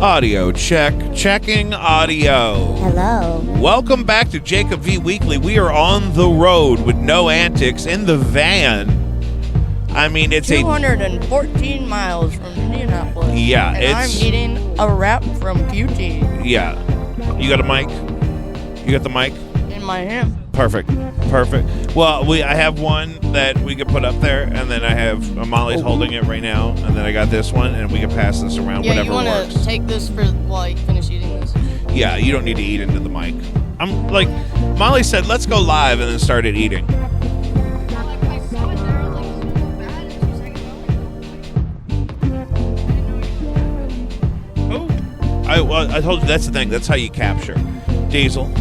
Audio check. Checking audio. Hello. Welcome back to Jacob V Weekly. We are on the road with no antics in the van. I mean, it's 214 miles from Indianapolis. Yeah, and I'm eating a wrap from QT. Yeah. You got a mic? You got the mic? In my hand. Perfect. Well, I have one that we could put up there, and then I have Molly's holding it right now, and then I got this one, and we can pass this around, whatever works. Yeah, you want to take this while you finish eating this? Yeah, you don't need to eat into the mic. I'm like, Molly said, let's go live, and then started eating. I told you that's the thing. That's how you capture. Diesel.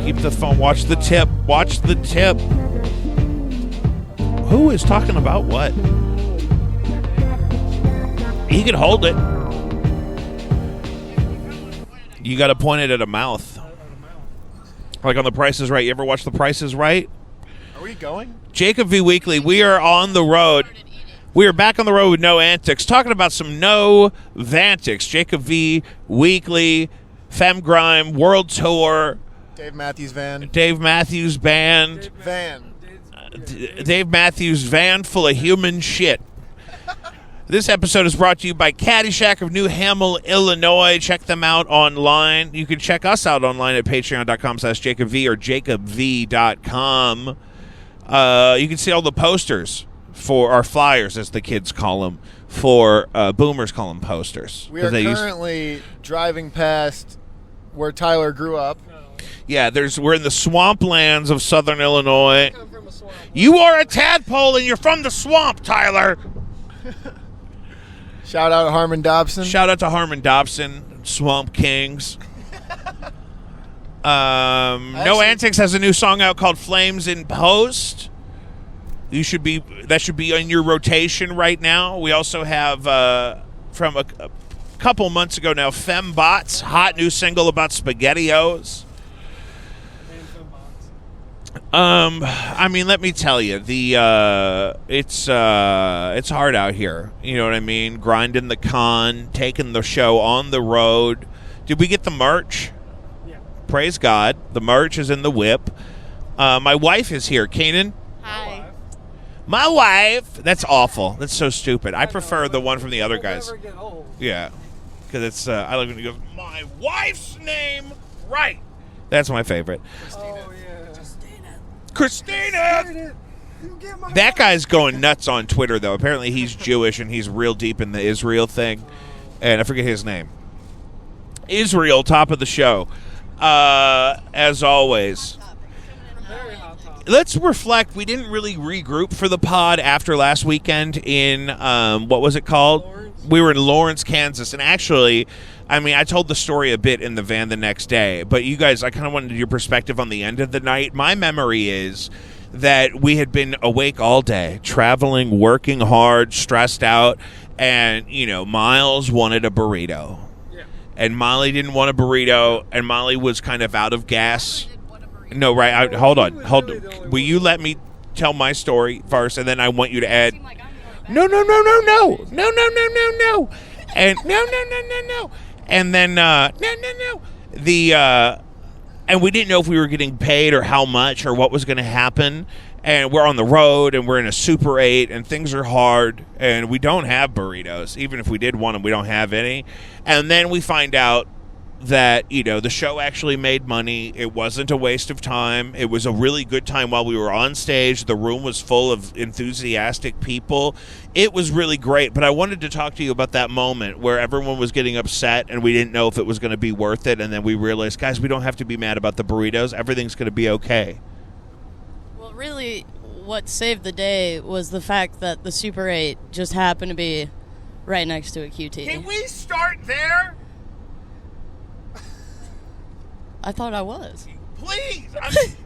Keep the phone. Watch the tip. Watch the tip. Who is talking about what? He can hold it. You got to point it at a mouth. Like on The Price is Right. You ever watch The Price is Right? Are we going? Jacob V Weekly. We are on the road. We are back on the road with No Antics, talking about some No Vantics. Jacob V Weekly, Fem Grime, World Tour. Dave Matthews Van. Dave Matthews Band. Van. Dave Matthews Van full of human shit. This episode is brought to you by Caddyshack of New Hamel, Illinois. Check them out online. You can check us out online at patreon.com/JacobV or jacobv.com. You can see all the posters for our flyers, as the kids call them, for boomers call them posters. We are currently driving past where Tyler grew up. Yeah, we're in the swamplands of southern Illinois. You are a tadpole and you're from the swamp, Tyler. Shout out to Harmon Dobson. Shout out to Harmon Dobson, Swamp Kings. No Antics has a new song out called Flames in Post. That should be in your rotation right now. We also have from a couple months ago now, Fembots, hot new single about SpaghettiOs. I mean, let me tell you, it's hard out here. You know what I mean? Grinding the con, taking the show on the road. Did we get the merch? Yeah. Praise God, the merch is in the whip. My wife is here. Kanan. Hi. My wife. That's awful. That's so stupid. I prefer the one from the other guys. Never get old. Yeah, because it's I like when he goes, my wife's name right. That's my favorite. Oh yeah. Christina. That guy's going nuts on Twitter though. Apparently he's Jewish and he's real deep in the Israel thing, and I forget his name. Israel, top of the show, as always. Let's reflect. We didn't really regroup for the pod after last weekend in, what was it called? Lawrence. We were in Lawrence, Kansas. And actually, I mean, I told the story a bit in the van the next day. But you guys, I kind of wanted your perspective on the end of the night. My memory is that we had been awake all day, traveling, working hard, stressed out. And, Miles wanted a burrito. Yeah. And Molly didn't want a burrito. And Molly was kind of out of gas. No, right. Hold on. Will you let me tell my story first, and then I want you to add? No. And no. And then no. And we didn't know if we were getting paid or how much or what was going to happen. And we're on the road, and we're in a Super 8, and things are hard, and we don't have burritos. Even if we did want them, we don't have any. And then we find out that, the show actually made money. It wasn't a waste of time. It was a really good time while we were on stage. The room was full of enthusiastic people. It was really great. But I wanted to talk to you about that moment where everyone was getting upset and we didn't know if it was going to be worth it. And then we realized, guys, we don't have to be mad about the burritos. Everything's going to be okay. Well, really, what saved the day was the fact that the Super 8 just happened to be right next to a QT. Can we start there? I thought I was. Please.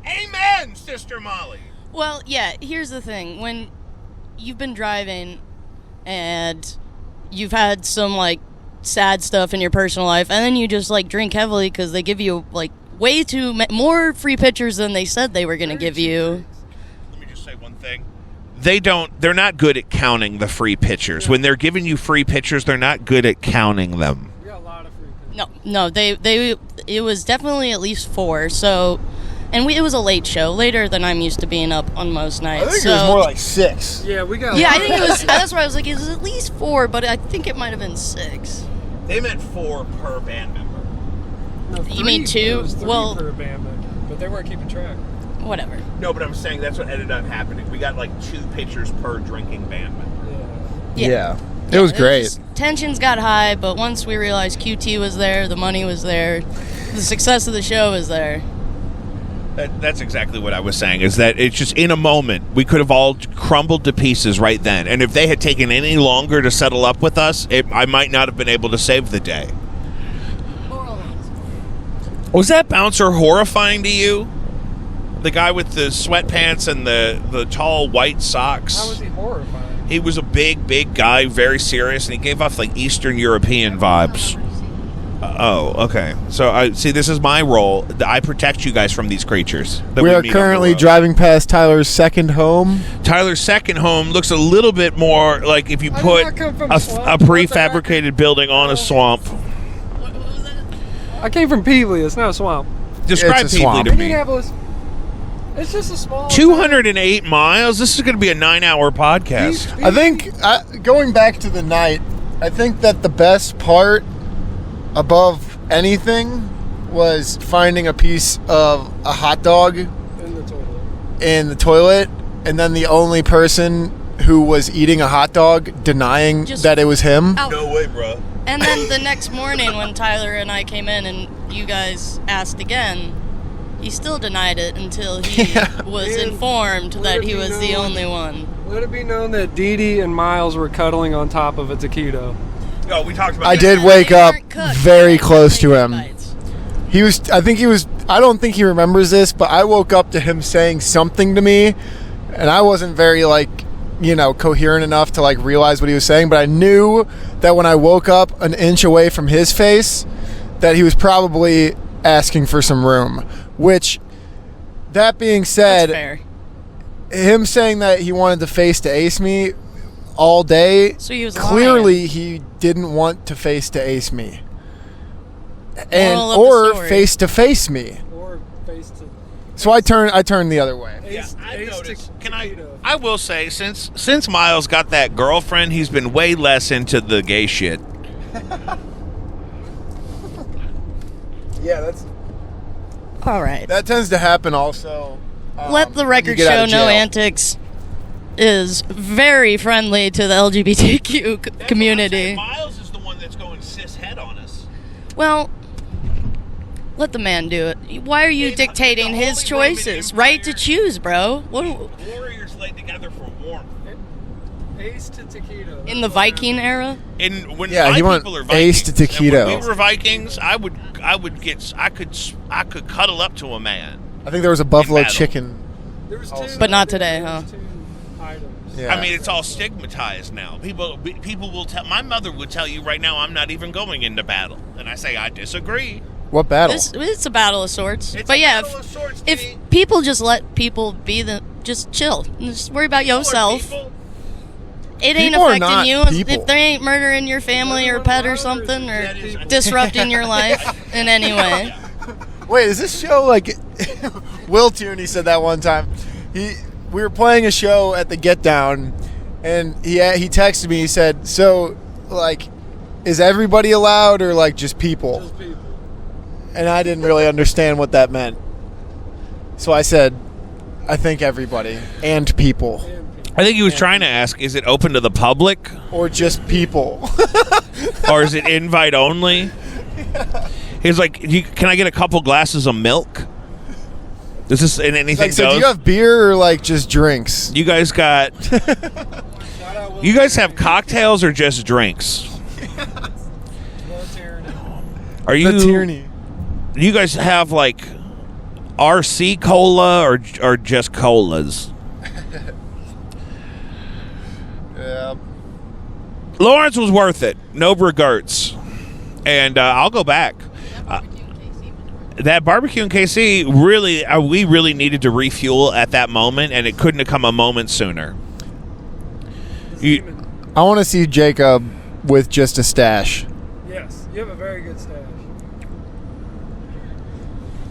Amen, Sister Molly. Well, yeah, here's the thing. When you've been driving and you've had some, sad stuff in your personal life, and then you just, drink heavily because they give you, way more free pitchers than they said they were going to give you. Let me just say one thing. they're not good at counting the free pitchers. When they're giving you free pitchers, they're not good at counting them. We got a lot of free pitchers. No, it was definitely at least 4. So, and it was a late show, later than I'm used to being up on most nights. I think so, it was more like 6. Yeah, we got. Yeah, I think it was. That's why I was like, it was at least 4, but I think it might have been 6. They meant 4 per band member. No, You mean 2? It was 3 Well- per band member, but they weren't keeping track. Whatever. No, but I'm saying that's what ended up happening. We got like 2 pitchers per drinking band member. Yeah. It was great. Tensions got high, but once we realized QT was there, the money was there, the success of the show was there. That's exactly what I was saying, is that it's just in a moment, we could have all crumbled to pieces right then. And if they had taken any longer to settle up with us, I might not have been able to save the day. Was that bouncer horrifying to you? The guy with the sweatpants and the tall white socks? How was he horrifying? He was a big guy, very serious, and he gave off like Eastern European vibes. Oh, okay. So I see. This is my role. I protect you guys from these creatures. that We are meet on the currently road. driving past Tyler's second home. Tyler's second home looks a little bit more like if you I did put not come from a swamp. prefabricated building on a swamp. What was that? I came from Peevely. It's not a swamp. Describe It's a Peevely swamp. to me. Indianapolis. It's just a small. 208 miles. This is going to be a 9-hour podcast. I think, going back to the night, I think that the best part above anything was finding a piece of a hot dog in the toilet, and then the only person who was eating a hot dog denying Just that it was him. out. No way, bro. And then the next morning when Tyler and I came in and you guys asked again, he still denied it until he was Man, informed that he let it was be the known. only one. Let it be known that Dee Dee and Miles were cuddling on top of a taquito. No, we talked about I that. did And wake they up weren't cooked. very They were close to taking him. bites. I don't think he remembers this, but I woke up to him saying something to me, and I wasn't very, coherent enough to, realize what he was saying, but I knew that when I woke up an inch away from his face, that he was probably asking for some room, which, that being That's said, fair. him saying that he wanted to face to ace me all day, So he was clearly lying. he didn't want to face to ace me. Moral of the Or story. face to face me. Or face to. So I turned the other way. Yeah, I noticed. to Can I? taquito. I will say, since Miles got that girlfriend, he's been way less into the gay shit. Yeah, that's All right. that tends to happen also. Let the when you record get out show of No jail. Antics is very friendly to the LGBTQ community. Miles is the one that's going cis head on us. Well, let the man do it. Why are you The dictating Holy his Roman choices? Empire- Right to choose, bro. What Warriors lay together for warmth. Ace to taquito. in the Viking era? And when Yeah, my he went people are ace to Vikings, and when taquito. we were Vikings, I could cuddle up to a man. I think there was a buffalo battle. chicken. There was Also- two. But not today, there huh? was 2 items. Yeah. I mean, it's all stigmatized now. People will tell. My mother would tell you right now, I'm not even going into battle, and I say I disagree. What battle? It's a battle of sorts. It's But a yeah, battle of sorts, if Dee. people just let people be just chill. Just worry about yourself. People, It ain't People are affecting not you people. if they ain't murdering your family or pet or something or That is- disrupting your life in any way. Wait, is this show like Will Tierney said that one time? We were playing a show at the Get Down, and he texted me. He said, "So, is everybody allowed or just people?" Those people. And I didn't really understand what that meant. So I said, "I think everybody and people, I think he was trying to ask: is it open to the public, or just people." or is it invite only? He's like, "Can I get a couple glasses of milk?" Is this and anything So goes? do you have beer or just drinks? You guys got? Shout out Will You guys have cocktails or just drinks? Tierney. Are you? The Tierney. Do you guys have RC cola or just colas? Yeah. Lawrence was worth it. No regrets. And I'll go back. That barbecue in KC, really, we really needed to refuel at that moment, and it couldn't have come a moment sooner. I want to see Jacob with just a stash. Yes, you have a very good stash.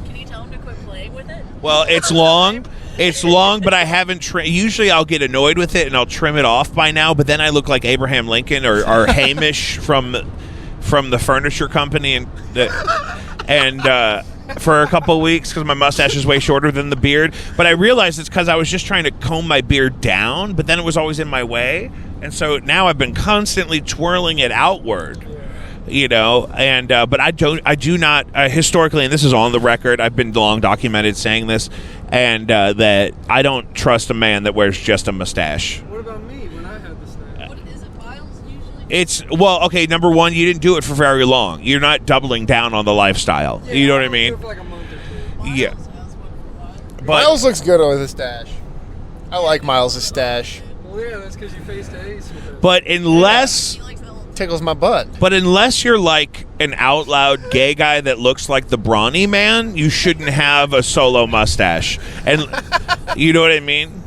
Can you tell him to quit playing with it? Well, it's long. It's long, but I haven't usually I'll get annoyed with it and I'll trim it off by now, but then I look like Abraham Lincoln or Hamish from the furniture company and for a couple of weeks because my mustache is way shorter than the beard. But I realized it's because I was just trying to comb my beard down, but then it was always in my way. And so now I've been constantly twirling it outward. And but I do not historically, and this is on the record, I've been long documented saying this, and that I don't trust a man that wears just a mustache. What about me when I had the stash? What is it, Miles, usually? It's, well, okay, number one, you didn't do it for very long. You're not doubling down on the lifestyle. Yeah, you know what I I'll do mean? it for like a month or two. Yeah. But Miles looks good with a stash. I like Miles' stash. Well, yeah, that's because you faced the ace with it. But unless Tickles my butt. you're like an out loud gay guy that looks like the brawny man, you shouldn't have a solo mustache. And you know what I mean?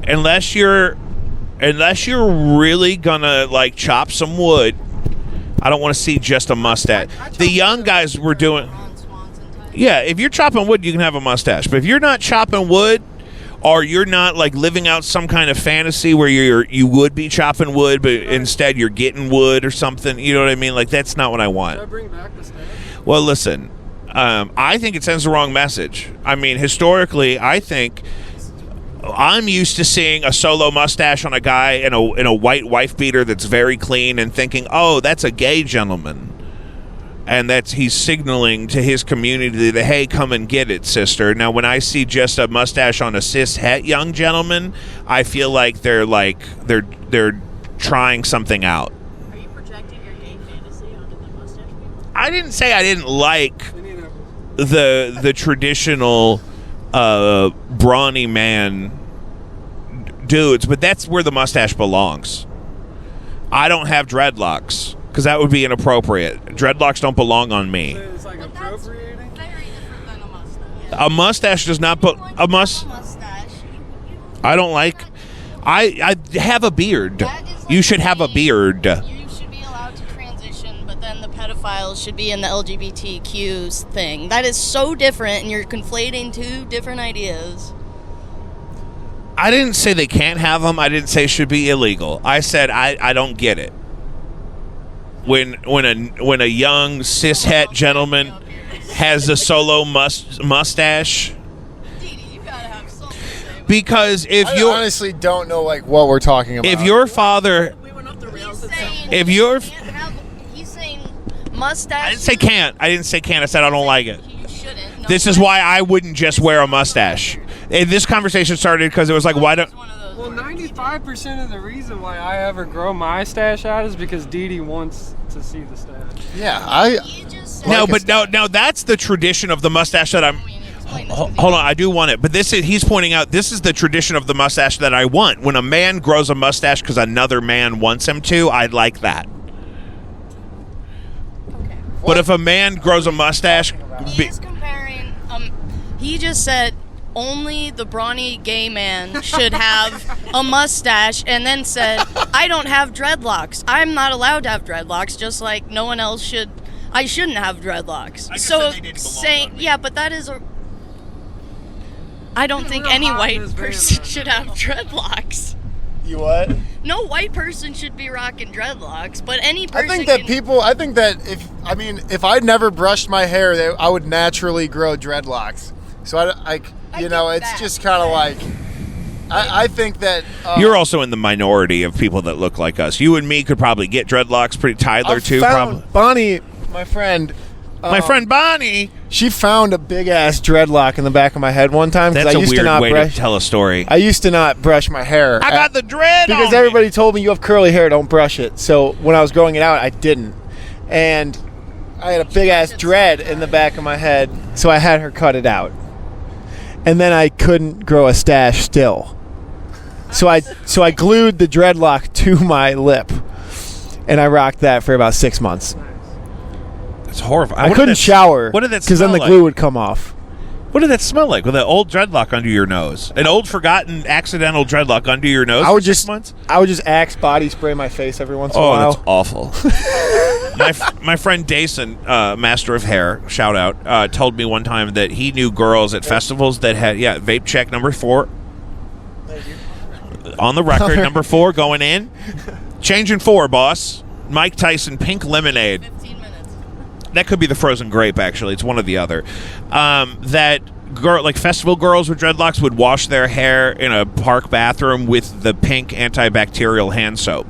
Unless you're really gonna like chop some wood, I don't want to see just a mustache. The young guys were doing. Yeah, if you're chopping wood, you can have a mustache. But if you're not chopping wood, or you're not like living out some kind of fantasy where you would be chopping wood, but instead you're getting wood or something, you know what I mean? Like, that's not what I want. Should I bring back the stash? Well, listen, I think it sends the wrong message. I mean, historically, I think I'm used to seeing a solo mustache on a guy in a white wife beater that's very clean and thinking, oh, that's a gay gentleman. And he's signaling to his community that, hey, come and get it, sister. Now, when I see just a mustache on a cis-het young gentleman, I feel like they're trying something out. Are you projecting your gay fantasy onto the mustache people? I didn't say I didn't like Indianapolis. the traditional brawny man dudes, but that's where the mustache belongs. I don't have dreadlocks. Because that would be inappropriate. Dreadlocks don't belong on me. It's like appropriating? Very different than a mustache. A mustache does not put a mustache. I don't like. I have a beard. That is like You should have a beard. You should be allowed to transition, but then the pedophiles should be in the LGBTQ thing. That is so different, and you're conflating two different ideas. I didn't say they can't have them. I didn't say it should be illegal. I said I don't get it. When a young cishet gentleman has a solo mustache, You gotta have something to say. because if I you honestly don't know like what we're talking about. if your father We went up the rails. Saying If you're- he's saying mustache. I didn't say can't. I didn't say can't. I said I don't like it. You shouldn't. No, This is why I wouldn't just wear a mustache. And this conversation started because it was like, why don't? It's one of those Well, words. 95% of the reason why I ever grow my stash out is because Dee Dee wants to see the stash. Yeah, You just said No, Like a but no, that's the tradition of the mustache that I'm. I mean, explain this Hold to me. on, I do want it, but he's pointing out this is the tradition of the mustache that I want. When a man grows a mustache because another man wants him to, I like that. Okay. But if a man grows a mustache, He is comparing. He just said only the brawny gay man should have a mustache, and then said, "I don't have dreadlocks. I'm not allowed to have dreadlocks, just like no one else should. I shouldn't have dreadlocks." I just So said they didn't belong saying, on me. yeah, but that is a. I don't think real any hot in white this van person right should now. have dreadlocks. You what? No white person should be rocking dreadlocks, but any I person. think that can, I think that if I'd never brushed my hair, I would naturally grow dreadlocks. So I you know, get it's that, just kind of but- like, I think that you're also in the minority of people that look like us. You and me could probably get dreadlocks. Pretty Tyler I've too, found probably. Bonnie, my friend. My friend Bonnie. She found a big ass dreadlock in the back of my head one time because That's I a used to weird not way brush. to tell a story. I used to not brush my hair. I got the dread because on me. everybody told me you have curly hair, don't brush it. So when I was growing it out, I didn't, and I had a big ass dread in the back of my head. So I had her cut it out, and then I couldn't grow a stash still. So I glued the dreadlock to my lip, and I rocked that for about 6 months. It's horrible. I couldn't shower What did that because then smell the like? glue would come off. What did that smell like with an old dreadlock under your nose? An old, forgotten, accidental dreadlock under your nose I would for 6 just months? I would just Axe body spray my face every once in a Oh, while. that's awful. my friend Dason, master of hair, shout out, told me one time that he knew girls at festivals that had, vape check number 4. Thank you. On the record, number 4 going in. Changing 4, boss. Mike Tyson, pink lemonade. 15 minutes. That could be the frozen grape, actually. It's one or the other. That girl, like festival girls with dreadlocks, would wash their hair in a park bathroom with the pink antibacterial hand soap.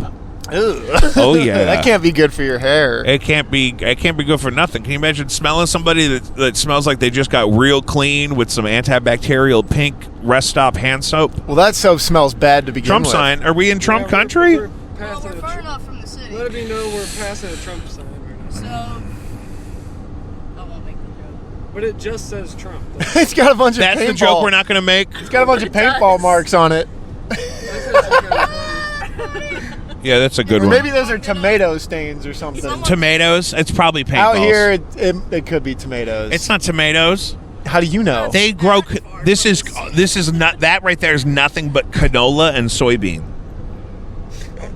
Ew. Oh yeah, That can't be good for your hair. It can't be good for nothing. Can you imagine smelling somebody that smells like they just got real clean with some antibacterial pink rest stop hand soap? Well, that soap smells bad to begin Trump with. sign. Are we in Trump Yeah, country? We're Well, passing we're a far Tr- enough from the city. Let me know we're passing a Trump sign right now. So, I won't make the joke. But it just says Trump. It's got a bunch of That's paintball. the joke we're not going to make. It's got a bunch of It does. paintball marks on it. Yeah, that's a good Or one. maybe those are tomato stains or something. Someone- Tomatoes. It's probably paintballs. Out here, it could be tomatoes. It's not tomatoes. How do you know? They grow. This is not that right there is nothing but canola and soybean.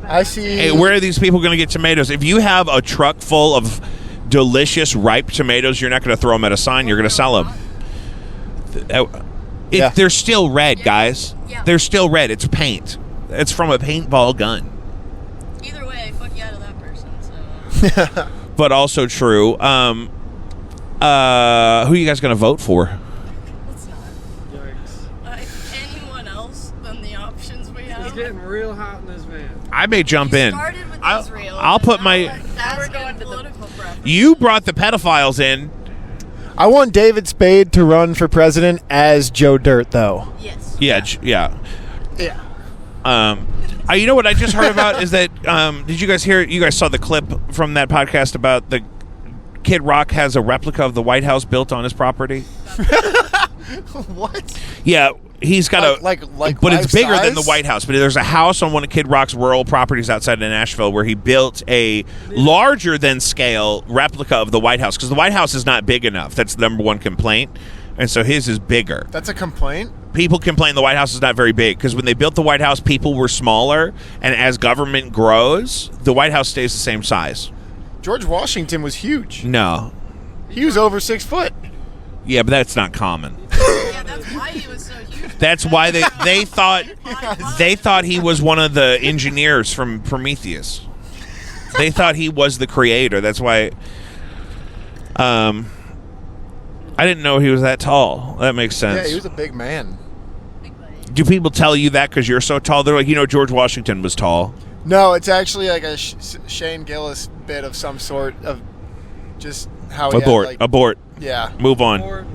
I see. Hey, where are these people going to get tomatoes? If you have a truck full of delicious ripe tomatoes, you're not going to throw them at a sign. You're going to sell them. Yeah. They're still red, guys. Yeah. They're still red. It's paint. It's from a paintball gun. Either way, fuck you out of that person. So. But also true. Who are you guys going to vote for? Let's not. Yikes. Anyone else than the options we have? It's getting real hot in this van. I may jump You in. started with I'll- Israel. I'll and put now my- Now we're going to political preference. You brought the pedophiles in. I want David Spade to run for president as Joe Dirt, though. Yes. Yeah. Yeah. You know what I just heard about is that did you guys hear? You guys saw the clip from that podcast about the Kid Rock has a replica of the White House built on his property. What? Yeah, he's got Like but it's life bigger than the size? White House. But there's a house on one of Kid Rock's rural properties outside of Nashville where he built a larger than scale replica of the White House because the White House is not big enough. That's the number one complaint, and so his is bigger. That's a complaint? People complain the White House is not very big because when they built the White House, people were smaller, and as government grows, the White House stays the same size. George Washington was huge. No. He was over 6 foot. Yeah, but that's not common. Yeah, that's why he was so huge. That's why they thought he was one of the engineers from Prometheus. They thought he was the creator. That's why I didn't know he was that tall. That makes sense. Yeah, he was a big man. Big buddy. Do people tell you that because you're so tall? They're like, George Washington was tall. No, it's actually like a Shane Gillis bit of some sort of just how he Abort. had, Abort. yeah. Move on. Or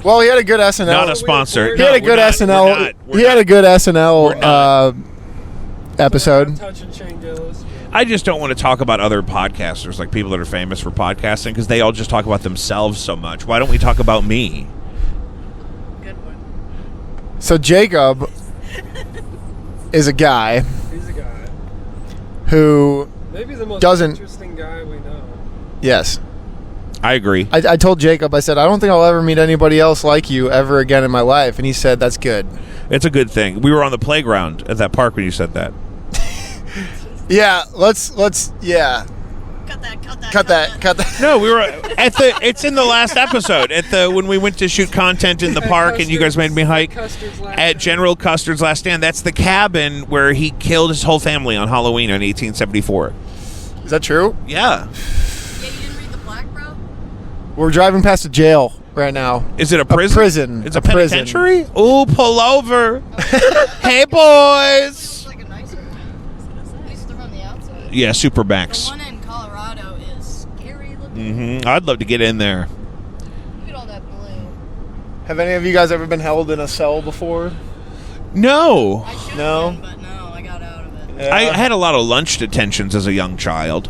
Well, he had a good SNL. Not a sponsor. He had a good SNL. He had a good We're SNL not. episode. touching Shane Gillis. I just don't want to talk about other podcasters, like people that are famous for podcasting, because they all just talk about themselves so much. Why don't we talk about me? Good one. So Jacob is a guy He's a guy. who, Maybe the most Doesn't- interesting guy we know. yes. I agree. I told Jacob, I said, I don't think I'll ever meet anybody else like you ever again in my life. And he said, that's good. It's a good thing. We were on the playground at that park when you said that. Yeah, let's, yeah. Cut that. No, we were at the. It's in the last episode when we went to shoot content in the park, and you guys made me hike Custer's last at General Custer's Last Stand. That's the cabin where he killed his whole family on Halloween in 1874. Is that true? Yeah. Yeah, you didn't read the plaque, bro? We're driving past a jail right now. Is it a prison? prison. It's a, A prison. penitentiary. Ooh, pull over. Hey, boys. It's like a nicer one. At least they're on the outside. Yeah, The Supermax. one in Colorado is scary looking. I'd love to get in there. Look at all that blue. Have any of you guys ever been held in a cell before? No. I should No. have been, but no, I got out of it. I had a lot of lunch detentions as a young child.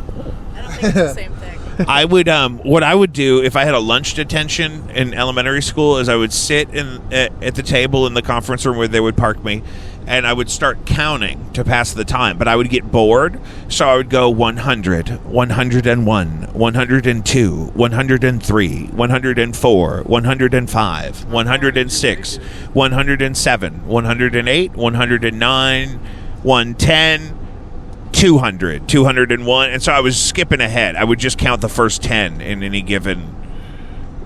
I don't think it's the same thing. I would what I would do if I had a lunch detention in elementary school is I would sit at the table in the conference room where they would park me, and I would start counting to pass the time. But I would get bored, so I would go 100, 101, 102, 103, 104, 105, 106, 107, 108, 109, 110. 200, 201, and so I was skipping ahead. I would just count the first 10 in any given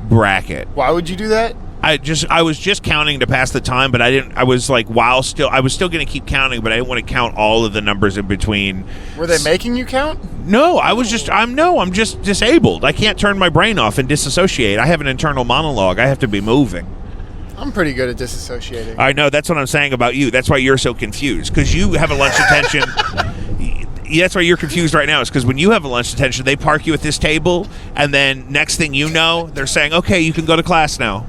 bracket. Why would you do that? I was just counting to pass the time, but I was like, I was still going to keep counting, but I didn't want to count all of the numbers in between. Were they making you count? No, I'm just disabled. I can't turn my brain off and disassociate. I have an internal monologue. I have to be moving. I'm pretty good at disassociating. I know, that's what I'm saying about you. That's why you're so confused, because you have a lunch detention. Yeah, that's why you're confused right now, is because when you have a lunch detention, they park you at this table, and then next thing you know, they're saying, okay, you can go to class now.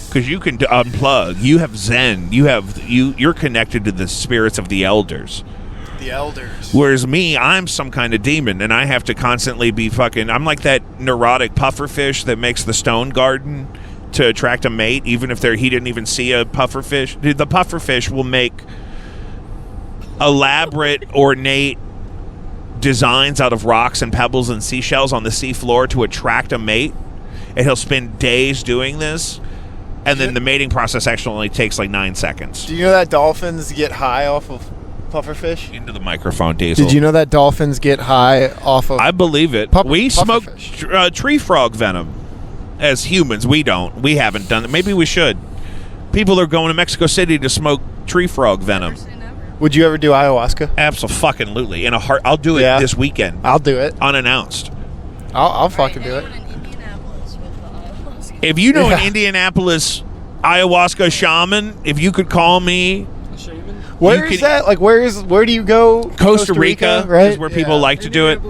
Because you can unplug. You have Zen. You're connected to the spirits of the elders. The elders. Whereas me, I'm some kind of demon, and I have to constantly be fucking... I'm like that neurotic pufferfish that makes the stone garden to attract a mate, even if he didn't even see a pufferfish. Dude, the pufferfish will make elaborate, ornate designs out of rocks and pebbles and seashells on the seafloor to attract a mate, and he'll spend days doing this, and then the mating process actually only takes like 9 seconds. Do you know that dolphins get high off of pufferfish? Into the microphone, Diesel. Did you know that dolphins get high off of... I believe it. We smoke tree frog venom as humans. We don't. We haven't done it. Maybe we should. People are going to Mexico City to smoke tree frog venom. Would you ever do ayahuasca? Absolutely. In a heart. I'll do it this weekend. I'll do it. Unannounced. I'll fucking do it. If you know an Indianapolis ayahuasca shaman, if you could call me. Where is that? Like, where do you go? Costa Rica, right? Is where people like to do it.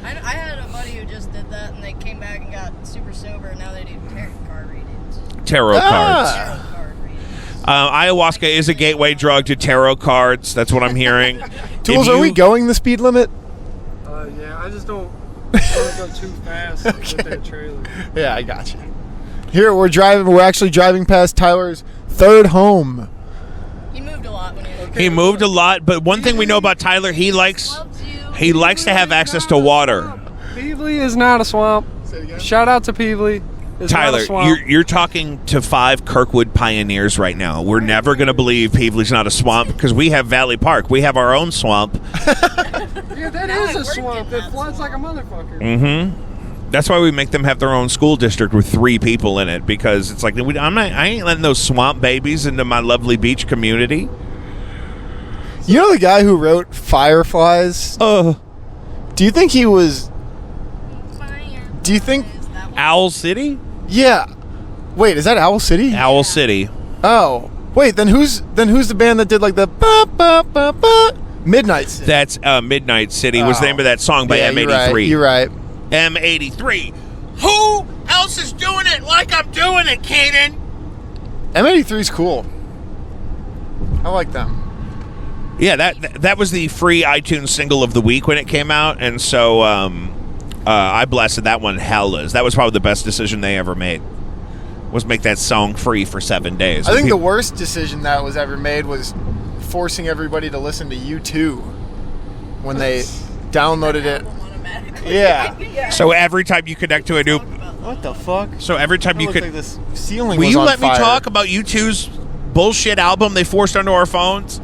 I had a buddy who just did that, and they came back and got super sober, and now they do tarot card readings. Tarot cards. Tarot card readings. Ayahuasca is a gateway drug to tarot cards. That's what I'm hearing. Tools, are we going the speed limit? Yeah, I just don't want to go too fast with that trailer. Yeah, I got you. Here we're driving. We're actually driving past Tyler's third home. He moved a lot when he was He moved a lot, but one thing we know about Tyler, he likes to have access to water. Peevely is not a swamp. Shout out to Peevely. It's Tyler, not a swamp. you're talking to 5 Kirkwood pioneers right now. We're never going to believe Peevely's not a swamp because we have Valley Park. We have our own swamp. Yeah, that is a swamp. It floods like a motherfucker. Mm-hmm. That's why we make them have their own school district with 3 people in it, because it's like I ain't letting those swamp babies into my lovely beach community. You know the guy who wrote Fireflies? Do you think he was... Do you think... Owl City? Yeah. Wait, is that Owl City? Owl City. Oh. Wait, then who's the band that did like the ba-ba-ba-ba? Midnight City? That's Midnight City was the name of that song by M83. You're right. M83. Who else is doing it like I'm doing it, Kaden? M83's cool. I like them. Yeah, that was the free iTunes single of the week when it came out, and so I blasted that one hellas. That was probably the best decision they ever made, was make that song free for 7 days. I think the worst decision that was ever made was forcing everybody to listen to U2 when they downloaded it. Yeah. So every time you connect to a new... What the fuck? So every time you could... Like this ceiling Will was you on let fire. me talk about U2's bullshit album they forced onto our phones?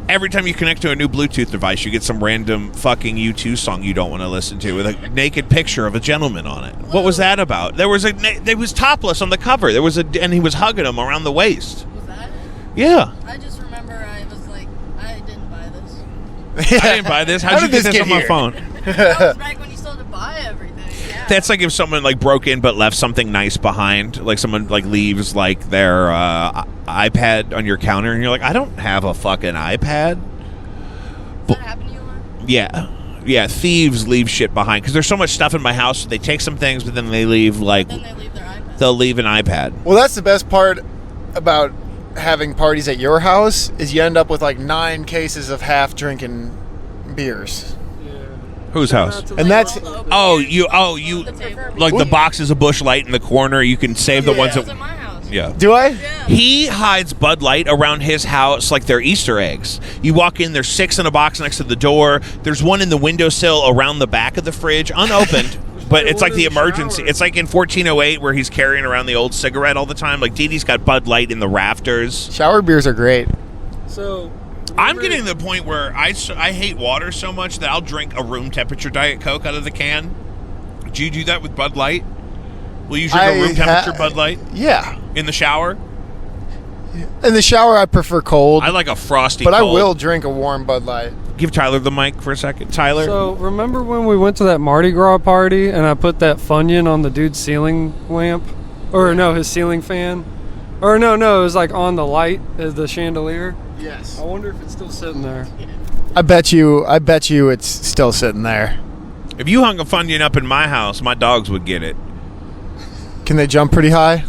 Every time you connect to a new Bluetooth device, you get some random fucking U2 song you don't want to listen to with a naked picture of a gentleman on it. What was that about? There was topless on the cover. And he was hugging him around the waist. Was that it? Yeah. I just remember I was like, I didn't buy this. I didn't buy this. How'd you get this on my phone? That was back when you still had to buy everything. Yeah. That's like if someone like broke in but left something nice behind, like someone like leaves like their iPad on your counter, and you're like, I don't have a fucking iPad. Does that happen to you a lot? Yeah. Thieves leave shit behind because there's so much stuff in my house. They take some things, but then they leave Then they leave their iPad. they'll leave an iPad. Well, that's the best part about having parties at your house is you end up with like 9 cases of half drinking beers. Whose house? And that's You like the boxes of Busch Light in the corner. You can save the ones At that. my house. Yeah. do I? Yeah. He hides Bud Light around his house like they're Easter eggs. You walk in, there's 6 in a box next to the door. There's one in the windowsill around the back of the fridge, unopened. But it's like the emergency. It's like in 1408 where he's carrying around the old cigarette all the time. Like Dee Dee's got Bud Light in the rafters. Shower beers are great. So I'm getting to the point where I hate water so much that I'll drink a room temperature Diet Coke out of the can. Do you do that with Bud Light? Will you drink a room temperature Bud Light? Yeah. In the shower? In the shower, I prefer cold. I like a frosty but cold. I will drink a warm Bud Light. Give Tyler the mic for a second. Tyler? So remember when we went to that Mardi Gras party and I put that Funyun on the dude's ceiling lamp? Or no, his ceiling fan? Or no, it was like on the light as the chandelier. Yes. I wonder if it's still sitting there. I bet you it's still sitting there. If you hung a Funyun up in my house, my dogs would get it. Can they jump pretty high?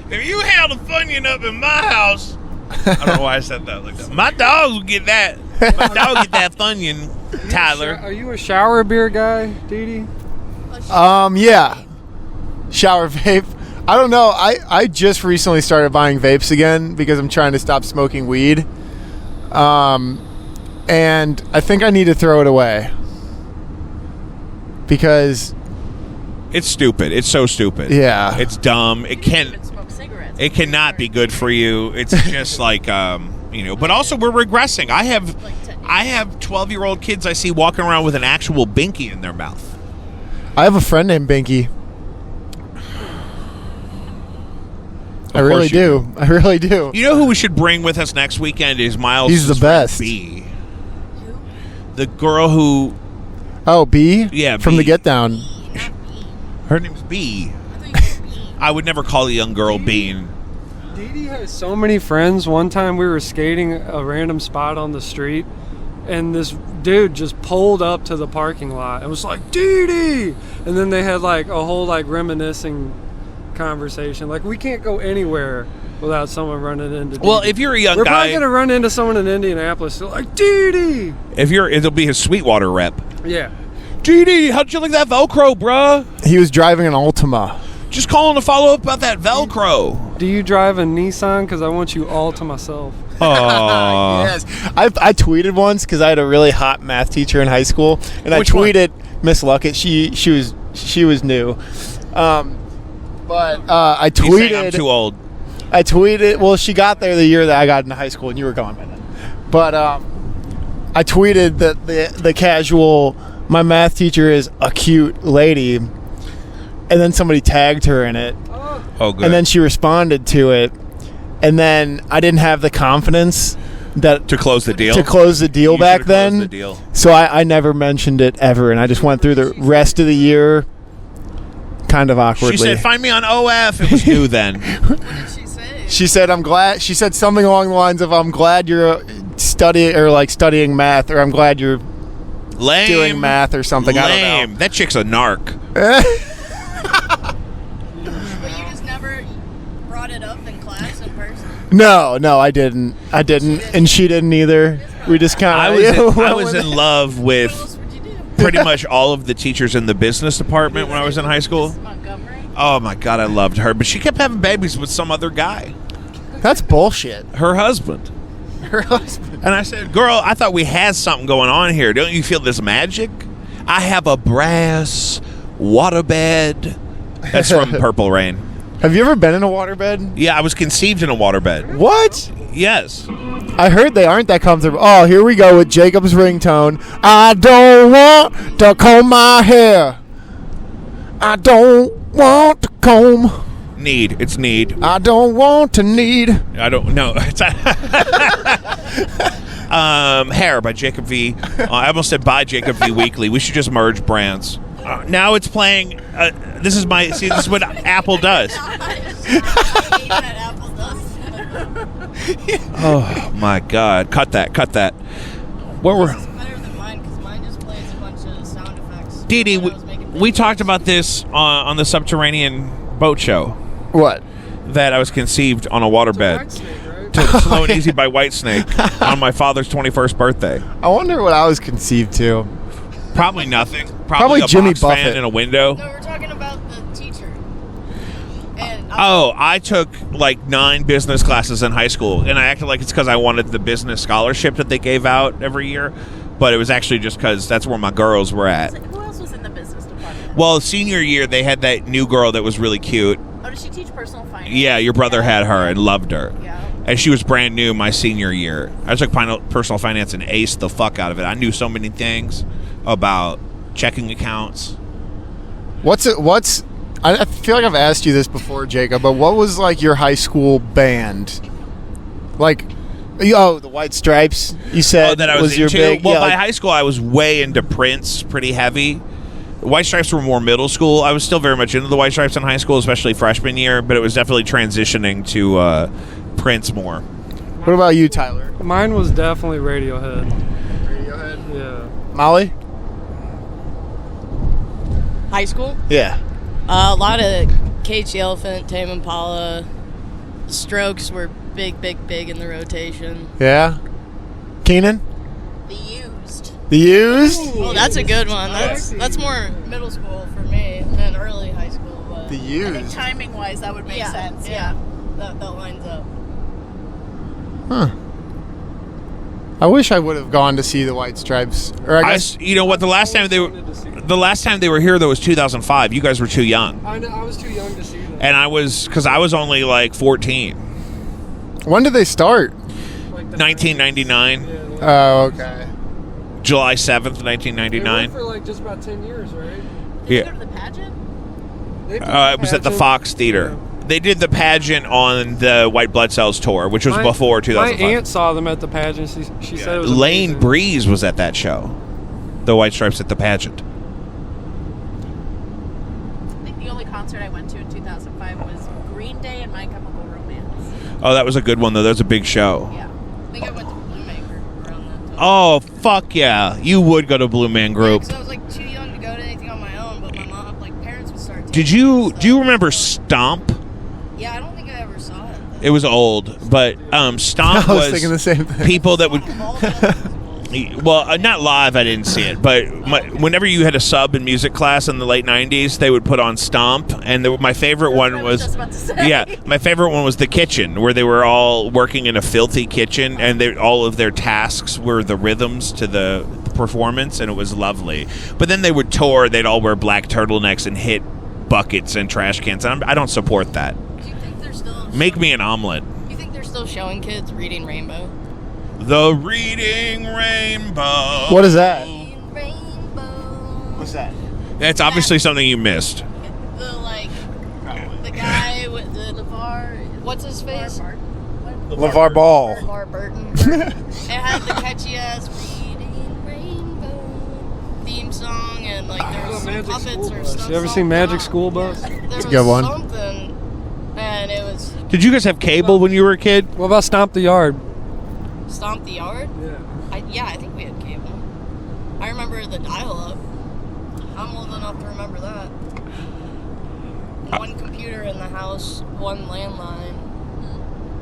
If you held a Funyun up in my house, I don't know why I said that like that. My dogs would get that. My dog get that Funyun, Tyler. Are you a shower beer guy, Dee Dee? Yeah. Shower vape. I don't know. I just recently started buying vapes again because I'm trying to stop smoking weed. And I think I need to throw it away. Because It's stupid. It's so stupid. Yeah. It's dumb. It can. Even smoke cigarettes. It cannot be good for you. It's just like but also we're regressing. I have 12-year-old kids I see walking around with an actual binky in their mouth. I have a friend named Binky. I really do. I really do. You know who we should bring with us next weekend is Miles. He's the best. B. The girl who. Oh, B? Yeah, From B. the Get Down. Her name's B. I would never call a young girl Bean. Dee Dee has so many friends. One time we were skating a random spot on the street, and this dude just pulled up to the parking lot and was like, Dee Dee! And then they had like a whole like reminiscing conversation. Like, we can't go anywhere without someone running into Dee Well, Dee. if you're a young We're guy, probably gonna run into someone in Indianapolis. They're like, Dee Dee! it'll be his Sweetwater rep. Yeah. GD, how'd you like that Velcro, bruh? He was driving an Altima. Just calling to follow up about that Velcro. Do you drive a Nissan? Because I want you all to myself. Oh, Yes. I tweeted once because I had a really hot math teacher in high school, and Which I one? tweeted Miss Luckett. She was new, but I you saying I'm tweeted. too old. I tweeted. Well, she got there the year that I got into high school, and you were gone by then. But I tweeted that the casual. My math teacher is a cute lady, and then somebody tagged her in it, Oh, good. and then she responded to it, and then I didn't have the confidence that to close the deal. to close the deal You back should've closed then. the deal. So I never mentioned it ever, and I just went through the rest of the year kind of awkwardly. She said, "Find me on OF." It was new then. What did she say? She said, "I'm glad." She said something along the lines of, "I'm glad you're studying math," or "I'm glad you're Lame. doing math," or something. Lame. I don't know. That chick's a narc. But you just never brought it up in class in person? No, I didn't, and she didn't either. We just kind of. I was in love What with else would you do? pretty much all of the teachers in the business department when I was in high school. Montgomery? Oh my God, I loved her, but she kept having babies with some other guy, That's bullshit. her husband. Her husband. And I said, "Girl, I thought we had something going on here. Don't you feel this magic? I have a brass waterbed." That's from Purple Rain. Have you ever been in a waterbed? Yeah, I was conceived in a waterbed. What? Yes. I heard they aren't that comfortable. Oh, here we go with Jacob's ringtone. I don't want to comb my hair. I don't want to comb. Need. It's need. I don't want to need. I don't know. It's Hair by Jacob V. I almost said by Jacob V Weekly. We should just merge brands. Now it's playing. This is what Apple does. Oh my God! Cut that. Where were? It's better than mine because mine just plays a bunch of sound effects. Dee Dee, When I was making we videos. talked about this on the Subterranean boat show What? that I was conceived on a waterbed. Right? To Slow and Easy by Whitesnake on my father's 21st birthday. I wonder what I was conceived to. Probably nothing. Probably a Jimmy box fan Buffett. in a window. No, we're talking about the teacher. And I took like 9 business classes in high school, and I acted like it's because I wanted the business scholarship that they gave out every year, but it was actually just because that's where my girls were at. Who else was in the business department? Well, senior year, they had that new girl that was really cute. Oh, did she teach personal finance? Yeah, your brother had her and loved her. Yeah. And she was brand new my senior year. I took personal finance and aced the fuck out of it. I knew so many things about checking accounts. I feel like I've asked you this before, Jacob, but what was like your high school band? Like, the White Stripes. You said that I was your into. big. Well, by high school, I was way into Prince, pretty heavy. White Stripes were more middle school. I was still very much into the White Stripes in high school, especially freshman year, but it was definitely transitioning to Prince more. What about you, Tyler? Mine was definitely Radiohead. Radiohead. Yeah. Molly? high school. Yeah. A lot of Cage the Elephant, Tame Impala. Strokes were big in the rotation. Yeah. Keenan? The Used. The Used? Oh, that's a good one. That's more middle school for me than early high school. But The I think Used. timing-wise, that would make sense. Yeah. That lines up. Huh. I wish I would have gone to see the White Stripes. Or I guess You know what? The last time they were here, though, was 2005. You guys were too young, I know. I was too young to see that. and I was only like 14. when did they start? Like the 1999, 90s. Yeah, like- Oh, okay. July 7th, They 1999. went for like just about 10 years, right? Did you Yeah. go to the pageant? They did It was at the pageant. Fox Theater. They did the pageant on the White Blood Cells tour, which was before 2005. My aunt saw them at the pageant. She said it was Lane amazing. Breeze was at that show. The White Stripes at the pageant. I think the only concert I went to in 2005 was Green Day and My Chemical Romance. Oh, that was a good one, though. That was a big show. Yeah. I think I went to Blue Maker around that time. Oh, fuck yeah. You would go to Blue Man Group. Because I was like too young to go to anything on my own, but my mom, like parents would start. Do taking me and you stuff. remember Stomp? Yeah, I don't think I ever saw it. It was old, but Stomp I was thinking the same thing. people that would. All the Well, not live. I didn't see it, but whenever you had a sub in music class in the late '90s, they would put on Stomp, and my favorite one I was. just about to say. Yeah, my favorite one was The Kitchen, where they were all working in a filthy kitchen, and all of their tasks were the rhythms to the performance, and it was lovely. But then they would tour; they'd all wear black turtlenecks and hit buckets and trash cans. And I don't support that. Do you think they're still? Make me an omelet. Do you think they're still showing kids reading Rainbow? The Reading Rainbow. What is that? Rainbow. What's that? That's obviously something you missed. The guy with the LeVar. What's his face? LeVar Ball. LeVar Burton. It had the catchy ass Reading Rainbow theme song, and like there was some Magic puppets School or Bus. stuff. You ever seen Magic School Bus? There a was good one. something, and it was Did you guys have cable when you were a kid? What about Stomp the Yard? Stomp the Yard. Yeah. I think we had cable. I remember the dial-up. I'm old enough to remember that. One computer in the house, one landline.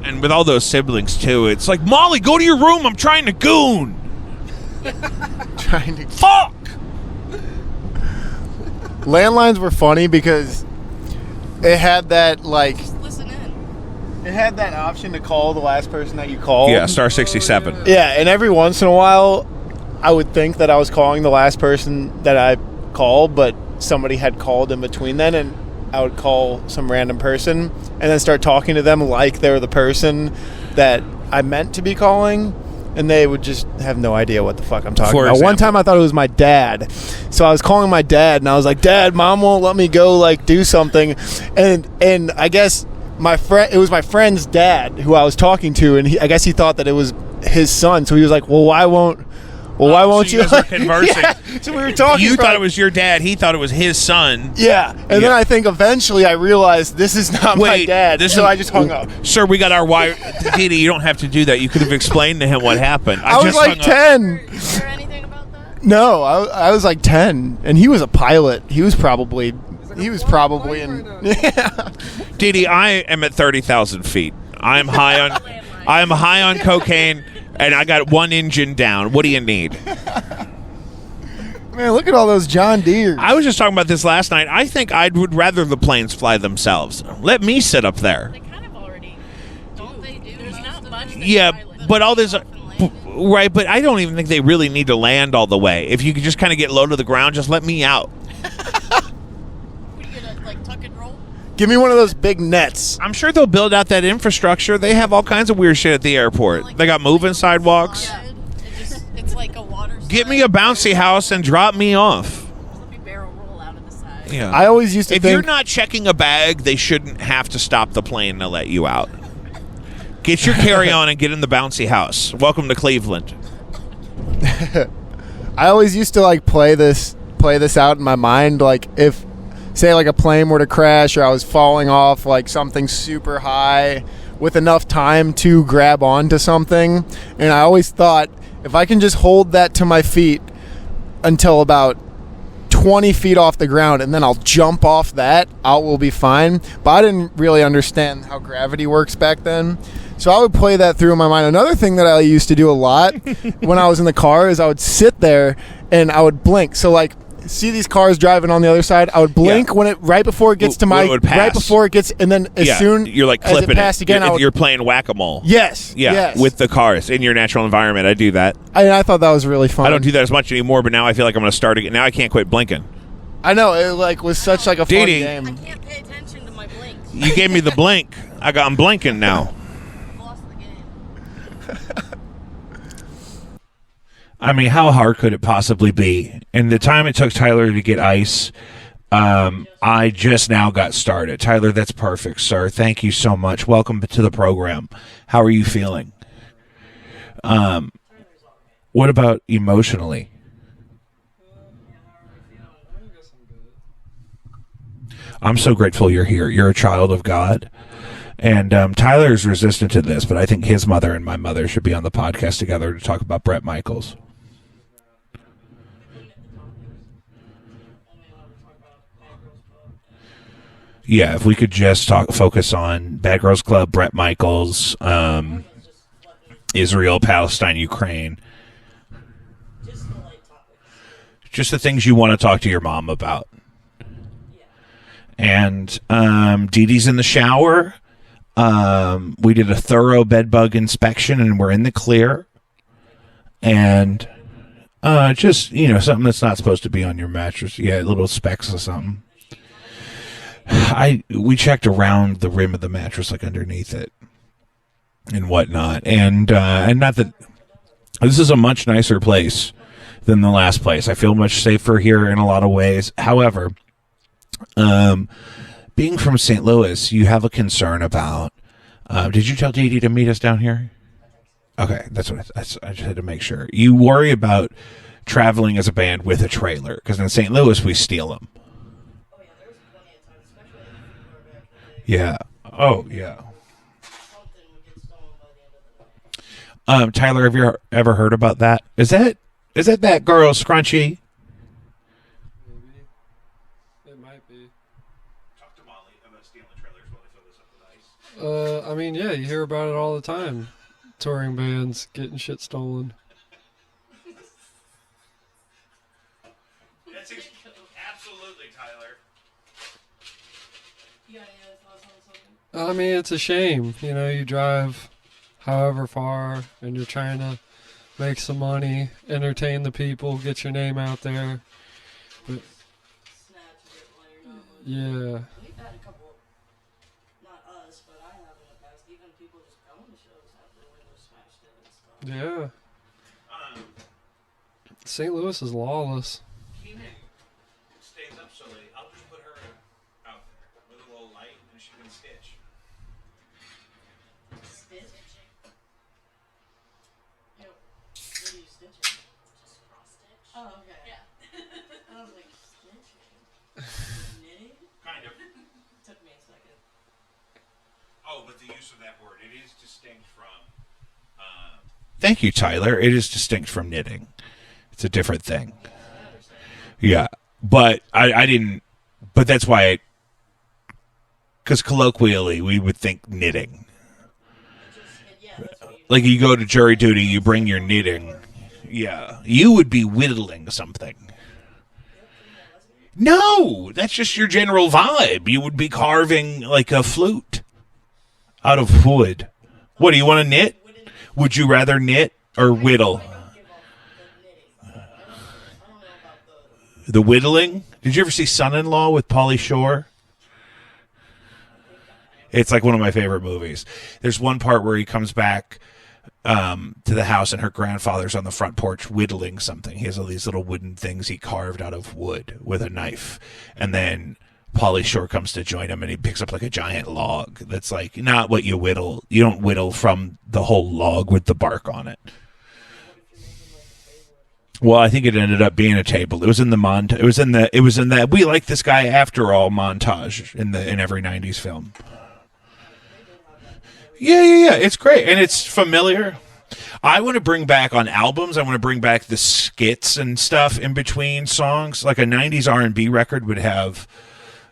And with all those siblings too, it's like, Molly, go to your room. I'm trying to goon. Trying to. Fuck. Landlines were funny because it had that like Just listen in. it had that option to call the last person that you called. Yeah, star 67. Yeah, and every once in a while, I would think that I was calling the last person that I called, but somebody had called in between then, and I would call some random person and then start talking to them like they're the person that I meant to be calling, and they would just have no idea what the fuck I'm talking For about. One example. time I thought it was my dad, so I was calling my dad, and I was like, "Dad, Mom won't let me go like do something," and I guess it was my friend's dad who I was talking to, and I guess he thought that it was his son, so he was like, "Well, why won't So you?" you guys were conversing. Yeah, so we were talking. You for thought like- it was your dad. He thought it was his son. Yeah, and then I think eventually I realized this is not my dad, so I just hung up. Sir, we got our wire. Didi, you don't have to do that. You could have explained to him what happened. I was just like hung up. 10. Is there anything about that? No, I was like 10, and he was a pilot. He was probably in. Yeah. Didi, I am at 30,000 feet. I am high on cocaine, and I got one engine down. What do you need? Man, look at all those John Deeres. I was just talking about this last night. I think I would rather the planes fly themselves. Let me sit up there. They kind of already don't they do? There's not much. That Yeah, pilot- but all this... Right, but I don't even think they really need to land all the way. If you could just kind of get low to the ground, just let me out. What are you gonna like tuck and roll? Give me one of those big nets. I'm sure they'll build out that infrastructure. They have all kinds of weird shit at the airport. They got moving sidewalks. Yeah. It's like a water. Get me a bouncy house and drop me off. Let me barrel roll out of the side. Yeah. I always used to If think... you're not checking a bag, they shouldn't have to stop the plane to let you out. Get your carry-on and get in the bouncy house. Welcome to Cleveland. I always used to like play this out in my mind, like if say like a plane were to crash or I was falling off like something super high with enough time to grab onto something, and I always thought if I can just hold that to my feet until about 20 feet off the ground and then I'll jump off that, I will be fine. But I didn't really understand how gravity works back then. So I would play that through in my mind. Another thing that I used to do a lot when I was in the car is I would sit there and I would blink. So like, see these cars driving on the other side? I would blink when it right before it gets to my When it would pass. right before it gets, and then as soon you're like as clipping it passed again, You're playing whack-a-mole. yes, Yeah, yes. with the cars in your natural environment. I do that. I thought that was really fun. I don't do that as much anymore, but now I feel like I'm going to start again. Now I can't quit blinking. I know it like was such like a fun Dee Dee. I game. can't pay attention to my blinks. You gave me the blink. I'm blinking now. I've lost the game. I mean, how hard could it possibly be? And the time it took Tyler to get ice, I just now got started. Tyler, that's perfect, sir. Thank you so much. Welcome to the program. How are you feeling? What about emotionally? I'm so grateful you're here. You're a child of God. And Tyler's resistant to this, but I think his mother and my mother should be on the podcast together to talk about Bret Michaels. Yeah, if we could just focus on Bad Girls Club, Bret Michaels, Israel, Palestine, Ukraine. Just the things you want to talk to your mom about. And Dee Dee's in the shower. We did a thorough bed bug inspection, and we're in the clear. And just, something that's not supposed to be on your mattress. Yeah, little specks or something. We checked around the rim of the mattress, like underneath it and whatnot. And not that this is a much nicer place than the last place. I feel much safer here in a lot of ways. However, being from St. Louis, you have a concern about, did you tell Dee Dee to meet us down here? Okay, that's what I just had to make sure. You worry about traveling as a band with a trailer, because in St. Louis, we steal them. Yeah. Oh, yeah. Tyler, have you ever heard about that? Is that girl Scrunchy? Maybe. It might be. Talk to Molly about stealing trailers while they fill this up with ice. I mean, yeah, you hear about it all the time. Touring bands getting shit stolen. That's absolutely, Tyler. I mean, it's a shame. You drive however far and you're trying to make some money, entertain the people, get your name out there. But yeah. We've had a couple, not us, but I have in the past, even people just going to shows have their windows smashed in and stuff. Yeah. St. Louis is lawless. Keenan stays up so late. I'll just put her out there with a little light and she can stitch. Stitch? Yo, what are you stitching? Just cross stitch. Oh, okay. Yeah. I was like, stitching? Knitting? Kind of. Took me a second. Oh, but the use of that word, it is distinct from... Thank you, Tyler. It is distinct from knitting. It's a different thing. Yeah, but I didn't... But that's why... Because colloquially, we would think knitting. Like you go to jury duty, you bring your knitting. Yeah, you would be whittling something. No, that's just your general vibe. You would be carving like a flute out of wood. What, do you want to knit? Would you rather knit or whittle? The whittling? Did you ever see Son-in-Law with Pauly Shore? It's like one of my favorite movies. There's one part where he comes back to the house and her grandfather's on the front porch whittling something. He has all these little wooden things he carved out of wood with a knife. And then Pauly Shore comes to join him and he picks up like a giant log that's like not what you whittle. You don't whittle from the whole log with the bark on it. Well, I think it ended up being a table. It was in the it was in that We Like This Guy After All montage in every 90s film. Yeah. It's great and it's familiar. I want to bring back on albums. I want to bring back the skits and stuff in between songs. Like a 90s R&B record would have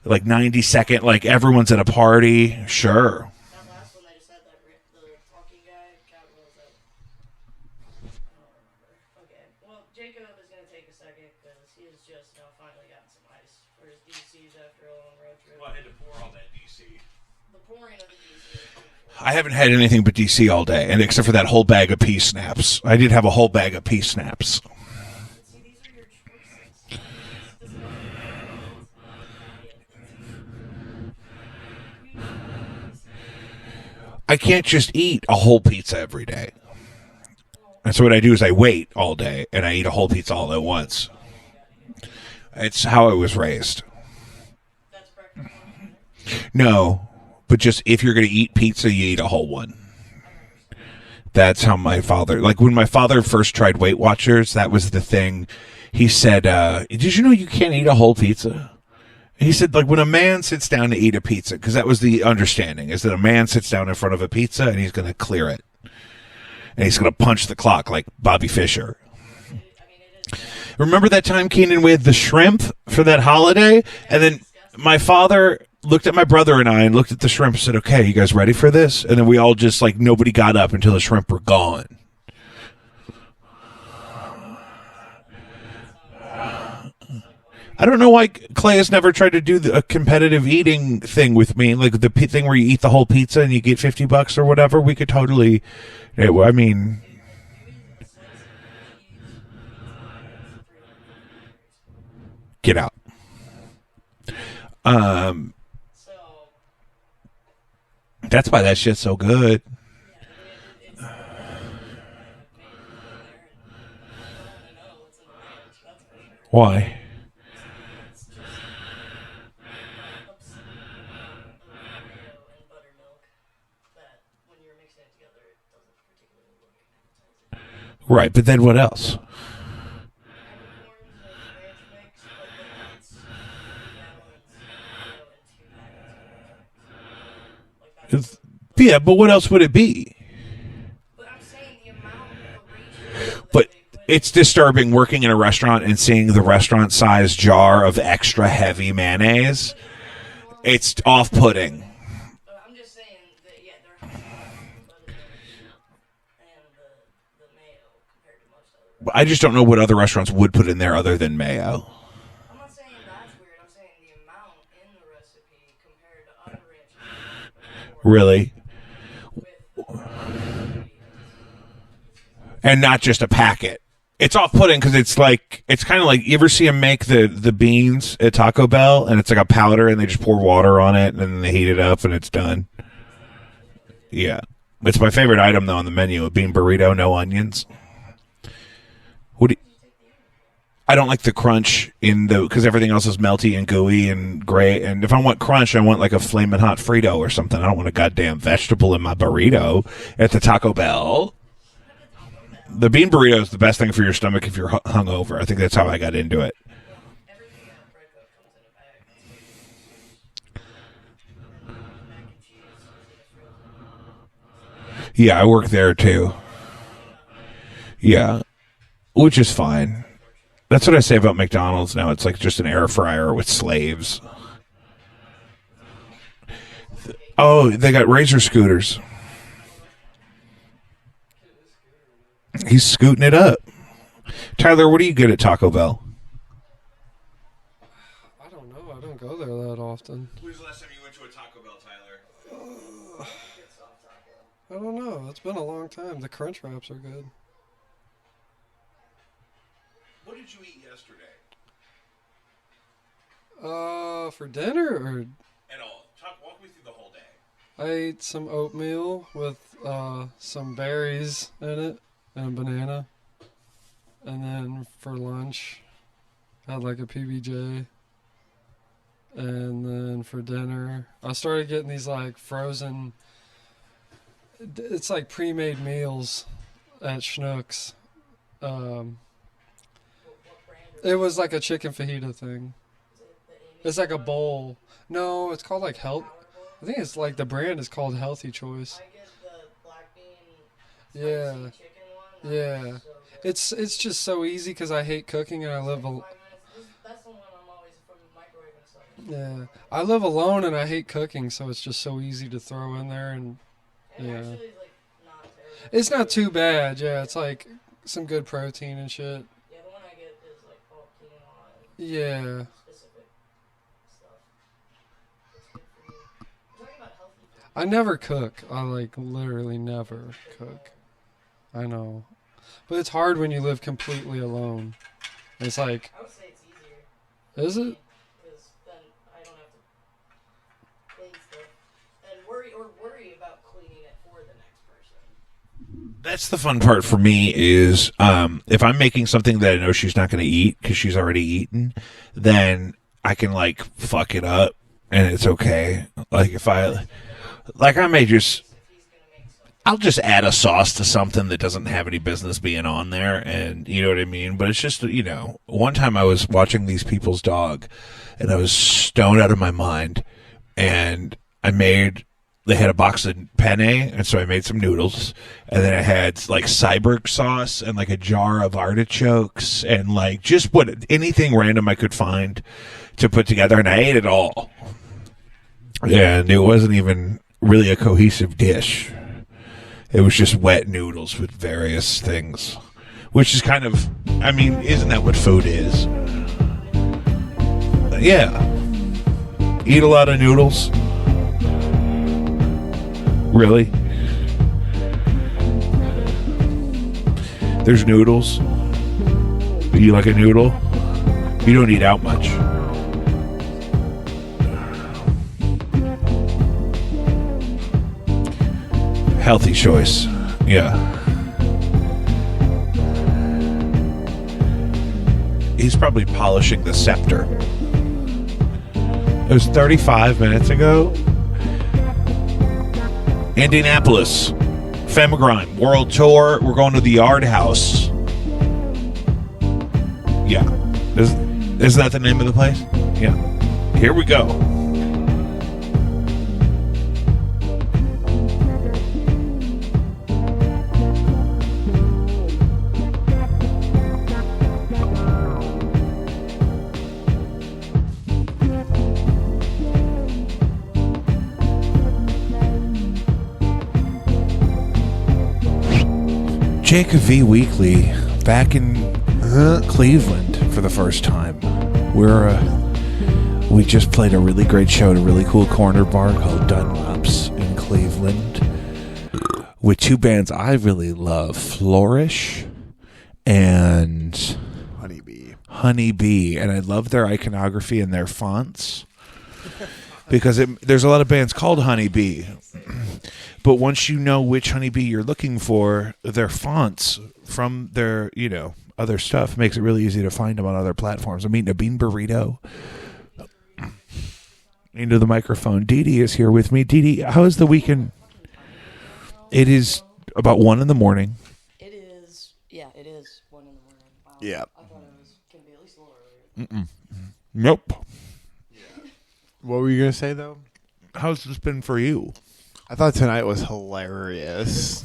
like 90-second, like everyone's at a party. Sure. That last one I just had, the talking guy, what was that? I don't remember. Okay. Well, Jacob is going to take a second because he has just now finally gotten some ice for his DCs after a long road trip. Well, I had to pour all that DC. The pouring of the DC. I haven't had anything but DC all day, and except for that whole bag of pea snaps. I did have a whole bag of pea snaps. See, these are your choices. I can't just eat a whole pizza every day. And so what I do is I wait all day, and I eat a whole pizza all at once. It's how I was raised. No, but just if you're going to eat pizza, you eat a whole one. That's how my father, like when my father first tried Weight Watchers, that was the thing. He said, did you know you can't eat a whole pizza? He said, like, when a man sits down to eat a pizza, because that was the understanding, is that a man sits down in front of a pizza and he's going to clear it. And he's going to punch the clock like Bobby Fischer. Remember that time, Keenan, we had the shrimp for that holiday? And then my father looked at my brother and I and looked at the shrimp and said, okay, you guys ready for this? And then we all just, like, nobody got up until the shrimp were gone. I don't know why Clay has never tried to do a competitive eating thing with me, like the thing where you eat the whole pizza and you get $50 or whatever. We could totally, I mean, get out. That's why that shit's so good. Why? Right, but then what else? Yeah, but what else would it be? But it's disturbing working in a restaurant and seeing the restaurant-sized jar of extra heavy mayonnaise. It's off-putting. I'm just saying that, yeah, they're high and the mayo compared to most other. I just don't know what other restaurants would put in there other than mayo. I'm not saying that's weird. I'm saying the amount in the recipe compared to other ranches. Really? And not just a packet. It's off-putting because it's kind of like, you ever see them make the beans at Taco Bell and it's like a powder and they just pour water on it and then they heat it up and it's done. Yeah. It's my favorite item though on the menu, a bean burrito, no onions. I don't like the crunch because everything else is melty and gooey and gray. And if I want crunch, I want like a flaming hot Frito or something. I don't want a goddamn vegetable in my burrito at the Taco Bell. The bean burrito is the best thing for your stomach if you're hungover. I think that's how I got into it. Yeah, I work there too. Yeah, which is fine. That's what I say about McDonald's now. It's like just an air fryer with slaves. Oh, they got Razor scooters. He's scooting it up. Tyler, what do you get at Taco Bell? don't know. I don't go there that often. When was the last time you went to a Taco Bell, Tyler? I don't know. It's been a long time. The Crunch Wraps are good. What did you eat yesterday? For dinner or? At all. Walk me through the whole day. I ate some oatmeal with some berries in it and a banana. And then for lunch, I had like a PBJ. And then for dinner, I started getting these like frozen, it's like pre-made meals at Schnucks. It was like a chicken fajita thing. It's like a bowl. No, it's called like health. I think it's like the brand is called Healthy Choice. I get the black bean Yeah, chicken one. yeah. It's just so easy because I hate cooking and I live. That's the one I'm always from microwave and stuff. Yeah, I live alone and I hate cooking, so it's just so easy to throw in there and yeah. Actually, like, not terrible. It's not too bad. Yeah, it's like some good protein and shit. Yeah, the one I get is like all quinoa and Yeah. specific stuff. It's good for you. We're talking about healthy food. I never cook. I like literally never cook. I know. But it's hard when you live completely alone. It's like, I would say it's easier. is it? Because then I don't have to clean stuff and worry about cleaning it for the next person. That's the fun part for me is if I'm making something that I know she's not going to eat because she's already eaten, then I can like fuck it up and it's okay. Like if I may just, I'll just add a sauce to something that doesn't have any business being on there, and you know what I mean? But it's just, you know, one time I was watching these people's dog, and I was stoned out of my mind, and they had a box of penne, and so I made some noodles, and then I had like Cyberg sauce and like a jar of artichokes, and like just anything random I could find to put together, and I ate it all. And it wasn't even really a cohesive dish. It was just wet noodles with various things, which is kind of, I mean, isn't that what food is? Yeah. Eat a lot of noodles. Really? There's noodles. You like a noodle? You don't eat out much. Healthy choice. Yeah. He's probably polishing the scepter. It was 35 minutes ago. Indianapolis. Femigrime. World Tour. We're going to the Yard House. Yeah. Isn't that the name of the place? Yeah. Here we go. Jacob V Weekly back in Cleveland for the first time. We just played a really great show at a really cool corner bar called Dunlop's in Cleveland with two bands I really love, Flourish and Honeybee, and I love their iconography and their fonts because there's a lot of bands called Honeybee. But once you know which Honeybee you're looking for, their fonts from their, you know, other stuff makes it really easy to find them on other platforms. I'm eating a bean burrito. Into the microphone. Dee Dee is here with me. Dee Dee, how is the weekend? It is about 1 a.m. It is 1 a.m. Wow. Yeah. I thought it was going to be at least a little earlier. Nope. What were you going to say, though? How's this been for you? I thought tonight was hilarious.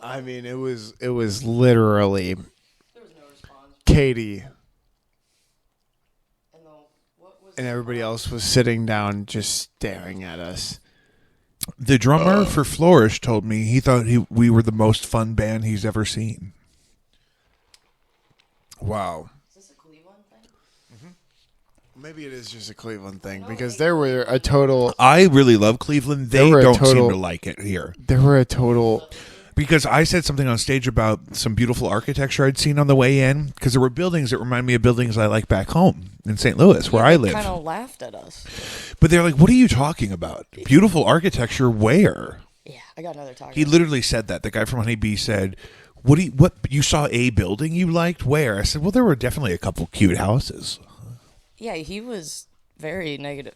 I mean, it was literally There was no response. Katie What and everybody else was sitting down just staring at us. The drummer for Flourish told me he thought we were the most fun band he's ever seen. Wow. Is this a Cleveland thing? Maybe it is just a Cleveland thing because there were a total. I really love Cleveland. They were a don't seem total- to like it here. There were a total. Because I said something on stage about some beautiful architecture I'd seen on the way in, because there were buildings that remind me of buildings I like back home in St. Louis, where I live. Kind of laughed at us. But they're like, what are you talking about? Beautiful architecture where? Yeah, I got another target. He literally said that. The guy from Honeybee said, what you saw a building you liked? Where? I said, well, there were definitely a couple cute houses. Yeah, he was very negative.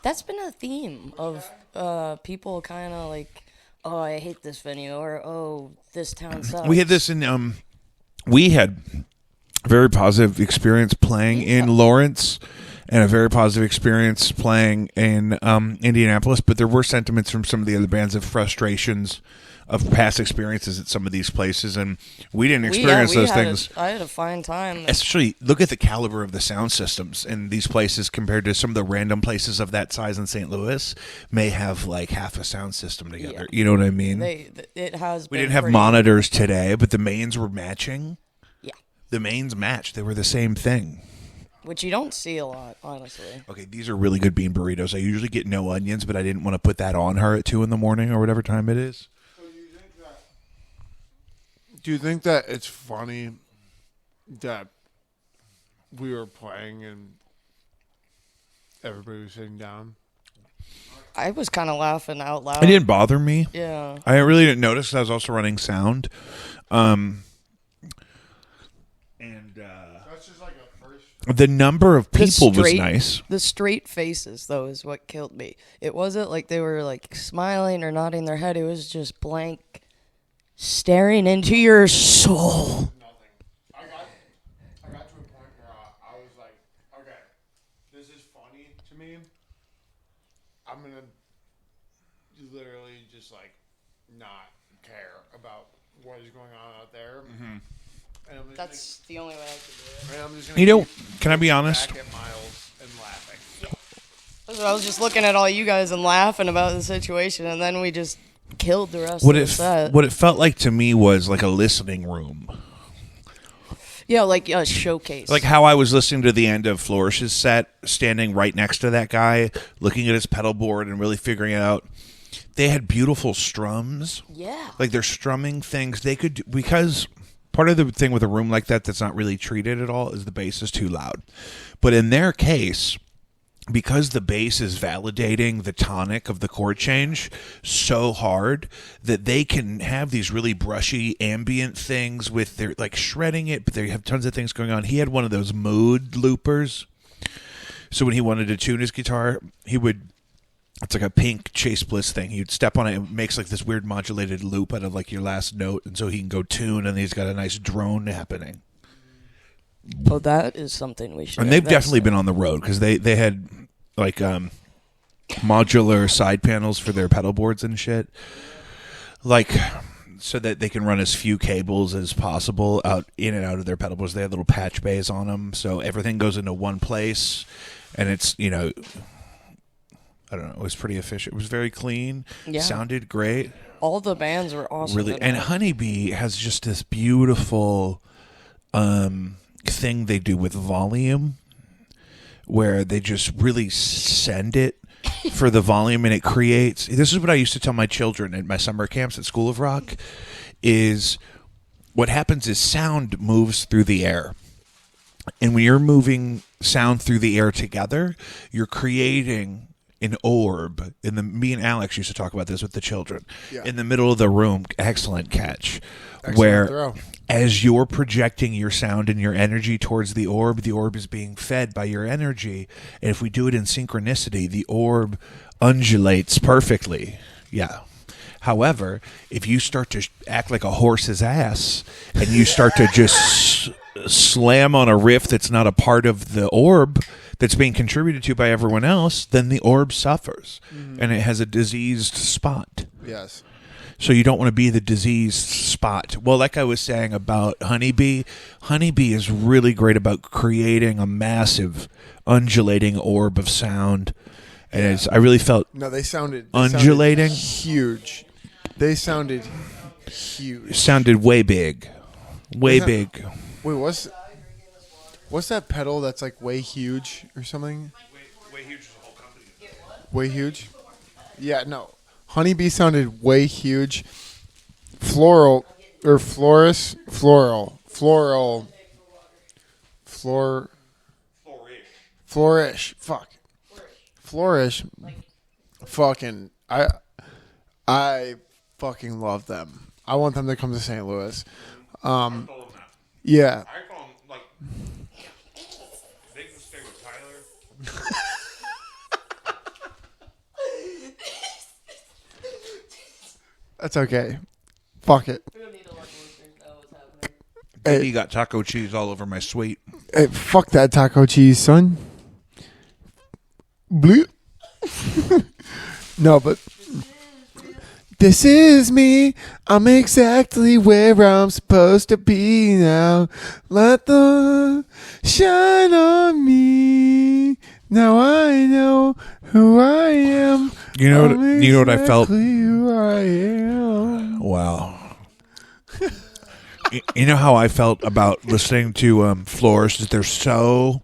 That's been a theme of people kind of like, oh, I hate this venue, or oh, this town sucks. We had this in, we had a very positive experience playing in Lawrence and a very positive experience playing in Indianapolis, but there were sentiments from some of the other bands of frustrations of past experiences at some of these places, and we didn't experience those things. I had a fine time. Especially, look at the caliber of the sound systems in these places compared to some of the random places of that size in St. Louis may have like half a sound system together. Yeah. You know what I mean? It has. We been didn't have pretty- monitors today, but the mains were matching. Yeah, The mains matched. They were the same thing. which you don't see a lot, honestly. Okay, these are really good bean burritos. I usually get no onions, but I didn't want to put that on her at 2 a.m. or whatever time it is. Do you think that it's funny that we were playing and everybody was sitting down? I was kind of laughing out loud. It didn't bother me. Yeah. I really didn't notice 'cause I was also running sound. That's just like a first. The number of The people was straight- nice. The straight faces, though, is what killed me. It wasn't like they were like smiling or nodding their head. It was just blank, staring into your soul. I got to a point where I was like, okay, this is funny to me. I'm gonna literally just like not care about what is going on out there. And I'm just That's the only way I could do and I'm just gonna You know, keep can I be honest? back at Miles and laughing. it. I was just looking at all you guys and laughing about the situation, and then we just killed the rest What of the set. what it felt like to me was like a listening room. Yeah, like a showcase. Like how I was listening to the end of Flourish's set, standing right next to that guy, looking at his pedal board and really figuring it out. They had beautiful strums. Yeah. Like they're strumming things. They could, because part of the thing with a room like that that's not really treated at all is the bass is too loud. But in their case, because the bass is validating the tonic of the chord change so hard that they can have these really brushy ambient things with their like shredding it, but they have tons of things going on. He had one of those mood loopers. So when he wanted to tune his guitar, he would, it's like a pink Chase Bliss thing. He'd step on it and it makes like this weird modulated loop out of like your last note, and so he can go tune, and he's got a nice drone happening. Oh, that is something we should. And they've invest definitely in. been on the road because they had like modular side panels for their pedal boards and shit, like so that they can run as few cables as possible out in and out of their pedal boards. They have little patch bays on them, so everything goes into one place, and it's I don't know. It was pretty efficient. It was very clean. Yeah. Sounded great. All the bands were awesome. Really, in and it. Honeybee has just this beautiful thing they do with volume, where they just really send it for the volume, and it creates. This is what I used to tell my children at my summer camps at School of Rock. Is what happens is sound moves through the air. And when you're moving sound through the air together, you're creating an orb. Me and Alex used to talk about this with the children. Yeah. In the middle of the room, excellent catch. Excellent where throw. as you're projecting your sound and your energy towards the orb is being fed by your energy. And if we do it in synchronicity, the orb undulates perfectly. Yeah. However, if you start to act like a horse's ass and you start to just slam on a riff that's not a part of the orb that's being contributed to by everyone else, then the orb suffers and it has a diseased spot. Yes. So you don't want to be the diseased spot. Well, like I was saying about Honeybee is really great about creating a massive undulating orb of sound. And I really felt No, they sounded undulating. huge. They sounded huge. Sounded way big. Way Isn't- big. Wait, what's What's that pedal that's like way huge or something? Way huge is the whole company. Way huge? Yeah, no. Honeybee sounded way huge. Floral or floris, floral, flourish. Fuck. Flourish. Fucking I fucking love them. I want them to come to St. Louis. Yeah. I call them like they can stay with Tyler. That's okay. Fuck it. We don't need to let listeners know what's happening. Baby got taco cheese all over my suite. Hey, fuck that taco cheese, son. Bleep. No, but this is me. I'm exactly where I'm supposed to be now. Let the shine on me. Now I know who I am. You know what I felt? Exactly who I am. Wow. You know how I felt about listening to Floors? They're so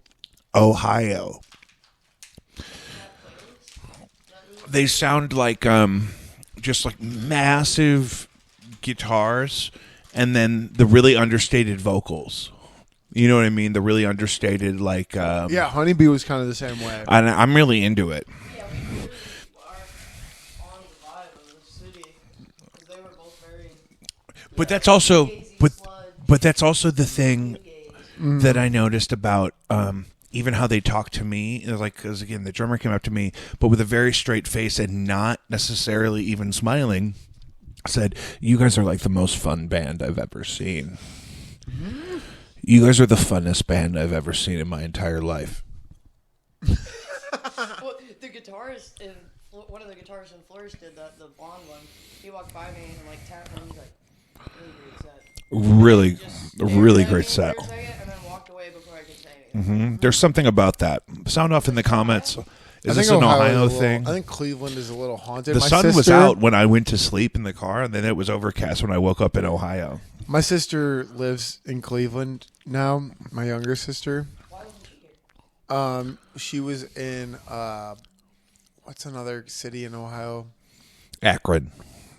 Ohio. They sound like just like massive guitars and then the really understated vocals. You know what I mean? The really understated like Yeah, Honeybee was kind of the same way. and I'm really into it. Yeah, we really are on the vibe of the city because they were both very. But that's also but that's also the thing that I noticed about even how they talk to me. Like, because again, the drummer came up to me, but with a very straight face and not necessarily even smiling, said, "You guys are like the most fun band I've ever seen. You guys are the funnest band I've ever seen in my entire life." Well, the guitarist in one of the guitarists in Flourish did that. The blonde one. He walked by me and like tapped me. He's like, "Really great set." Really great set. For a second, and then walked away before I could say anything. There's something about that. Sound off in the comments. Is this an Ohio thing? I think Cleveland is a little haunted. The My sun was sister- out when I went to sleep in the car, and then it was overcast when I woke up in Ohio. My sister lives in Cleveland now. My younger sister. She was in what's another city in Ohio? Akron,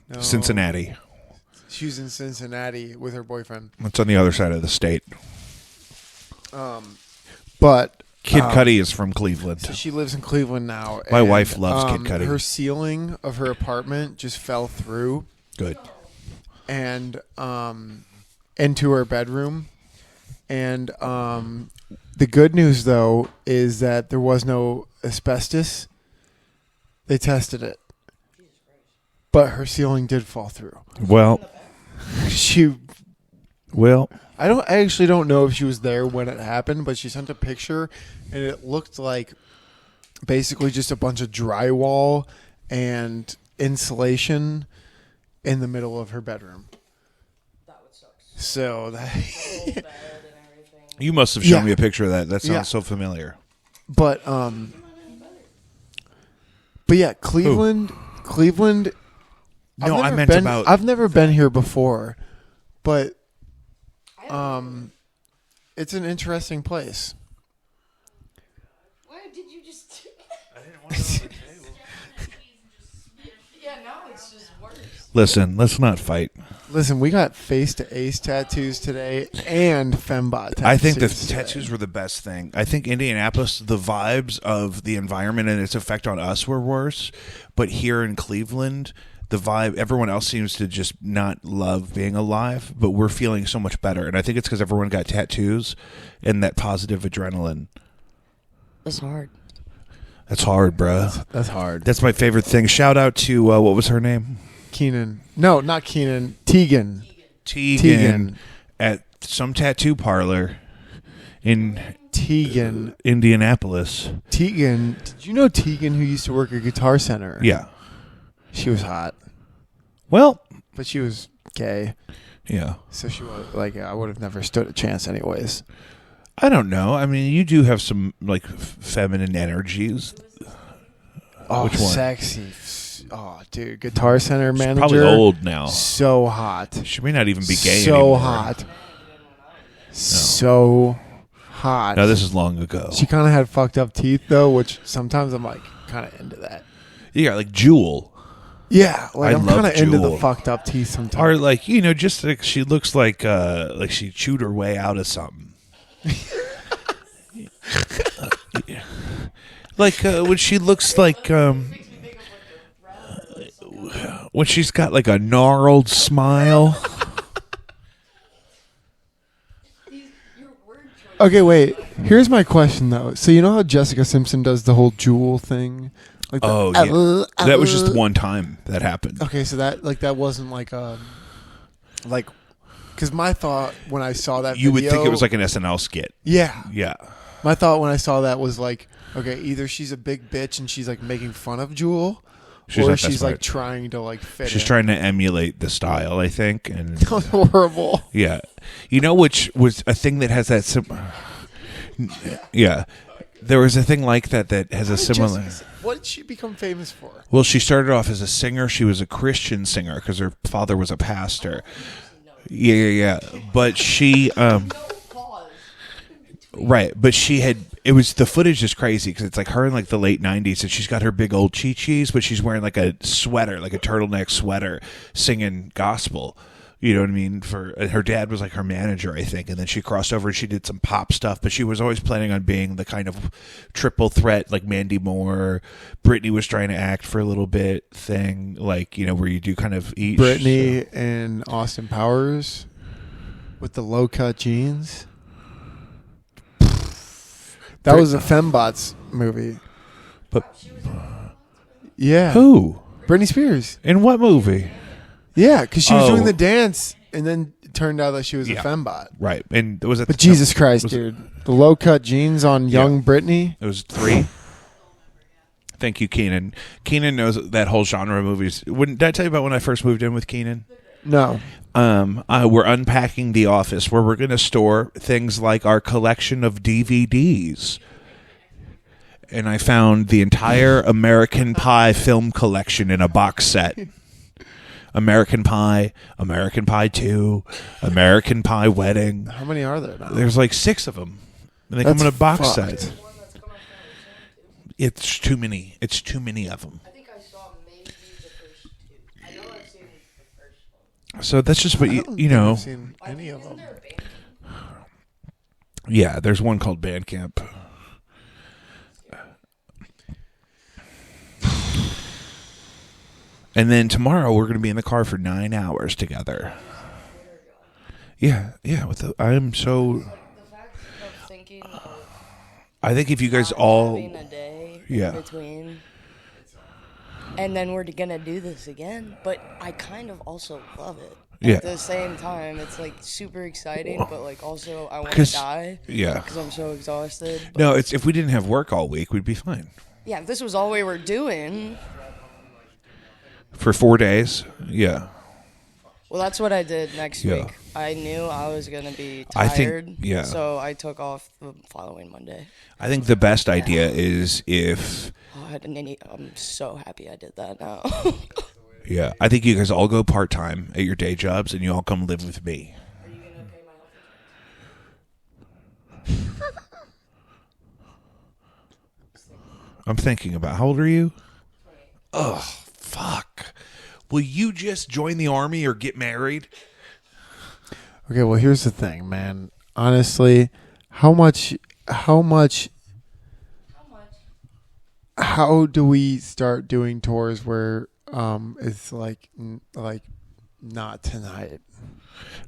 No. Cincinnati. She was in Cincinnati with her boyfriend. It's on the other side of the state. But Kid Cudi is from Cleveland. so she lives in Cleveland now. My and, wife loves Kid Cudi. Her ceiling of her apartment just fell through Good. and into her bedroom. And the good news though is that there was no asbestos. They tested it. But her ceiling did fall through. Well, I actually don't know if she was there when it happened, but she sent a picture and it looked like basically just a bunch of drywall and insulation in the middle of her bedroom. That would suck. So Old bed and everything. you must have shown Yeah. me a picture of that. That sounds Yeah. so familiar. but yeah, Cleveland No, I never meant been, about- I've never been here before, but it's an interesting place. Why did you just? I didn't want it on the table. Yeah, now it's just worse. Listen, let's not fight. Listen, we got face to ace tattoos today and fembot tattoos. I think the today. tattoos were the best thing. I think Indianapolis, the vibes of the environment and its effect on us were worse. But here in Cleveland, the vibe, everyone else seems to just not love being alive, but we're feeling so much better. And I think it's because everyone got tattoos and that positive adrenaline. That's hard. That's hard, bruh. That's hard. That's my favorite thing. Shout out to, what was her name? Keenan. No, not Keenan. Tegan. Tegan. At some tattoo parlor in Tegan. Indianapolis. Tegan. Did you know Tegan, who used to work at Guitar Center? Yeah. She was hot, Well, but she was gay. yeah. So she was like, I would have never stood a chance anyways. I don't know. I mean, you do have some like feminine energies. Oh, Which one? sexy. Oh, dude. Guitar Center manager. Probably old now. So hot. She may not even be gay So anymore. hot. So hot. No, this is long ago. She kind of had fucked up teeth though, which sometimes I'm like kind of into that. Yeah, like Jewel. Yeah, like I'm love kind of into the Jewel. fucked up teeth sometimes. Or like, just like she looks like she chewed her way out of something. Like when she looks like when she's got like a gnarled smile. Okay, wait. Here's my question though. So you know how Jessica Simpson does the whole Jewel thing? Like the, Oh yeah, that was just one time that happened. Okay, so that wasn't like because my thought when I saw that You video, would think it was like an SNL skit. yeah. Yeah. My thought when I saw that was like, okay, either she's a big bitch and she's like making fun of Jewel, She's or not that she's smart. like trying to like fit. She's in. trying to emulate the style, I think, and That was horrible. yeah, which was a thing that has that. Yeah, there was a thing like that has a similar. What did she become famous for? Well, she started off as a singer. She was a Christian singer because her father was a pastor. Yeah. But she, right. But she had. It was the footage is crazy because it's like her in like the late '90s, and she's got her big old chi-chis, but she's wearing like a sweater, like a turtleneck sweater, singing gospel. You know what I mean? For her dad was like her manager, I think, and then she crossed over and she did some pop stuff. But she was always planning on being the kind of triple threat, like Mandy Moore. Britney was trying to act for a little bit thing, like where you do kind of each. Britney and Austin Powers with the low cut jeans. That was a Fembots movie. But Yeah. who? Britney Spears. In what movie? Yeah, because she was Oh. doing the dance, and then it turned out that she was Yeah. a fembot. Right, and was it? But Jesus Christ, was it- dude. The low cut jeans on young Britney. It was 3. Thank you, Keenan. Keenan knows that whole genre of movies. Did I tell you about when I first moved in with Keenan? No. We're unpacking the office where we're going to store things like our collection of DVDs. And I found the entire American Pie film collection in a box set. American Pie, American Pie 2, American Pie Wedding. How many are there now? There's like 6 of them. And they come in a box set. It's too many. It's too many of them. I think I saw maybe the first 2. I know I've seen the first one. So that's just what I you don't you think know. I've seen any of them. Yeah, there's one called Bandcamp. And then tomorrow we're going to be in the car for 9 hours together. Yeah. I'm so. The fact of thinking of I think if you guys not all. having a day Yeah. in between, and then we're gonna do this again. But I kind of also love it. Yeah. At the same time, it's like super exciting, but like also I want to 'Cause- die Yeah. because I'm so exhausted. But No, it's if we didn't have work all week, we'd be fine. yeah, if this was all we were doing. For 4 days. Yeah. Well, that's what I did next Yeah. week. I knew I was gonna be I tired. think- yeah. So I took off the following Monday. I think the best idea is if. Oh, I'm so happy I did that now. Yeah, I think you guys all go part-time at your day jobs and you all come live with me. Are you gonna pay my health insurance? I'm thinking about how old are you? Oh, fuck. Will you just join the army or get married? Okay, well, here's the thing, man. Honestly, how do we start doing tours where it's like not tonight?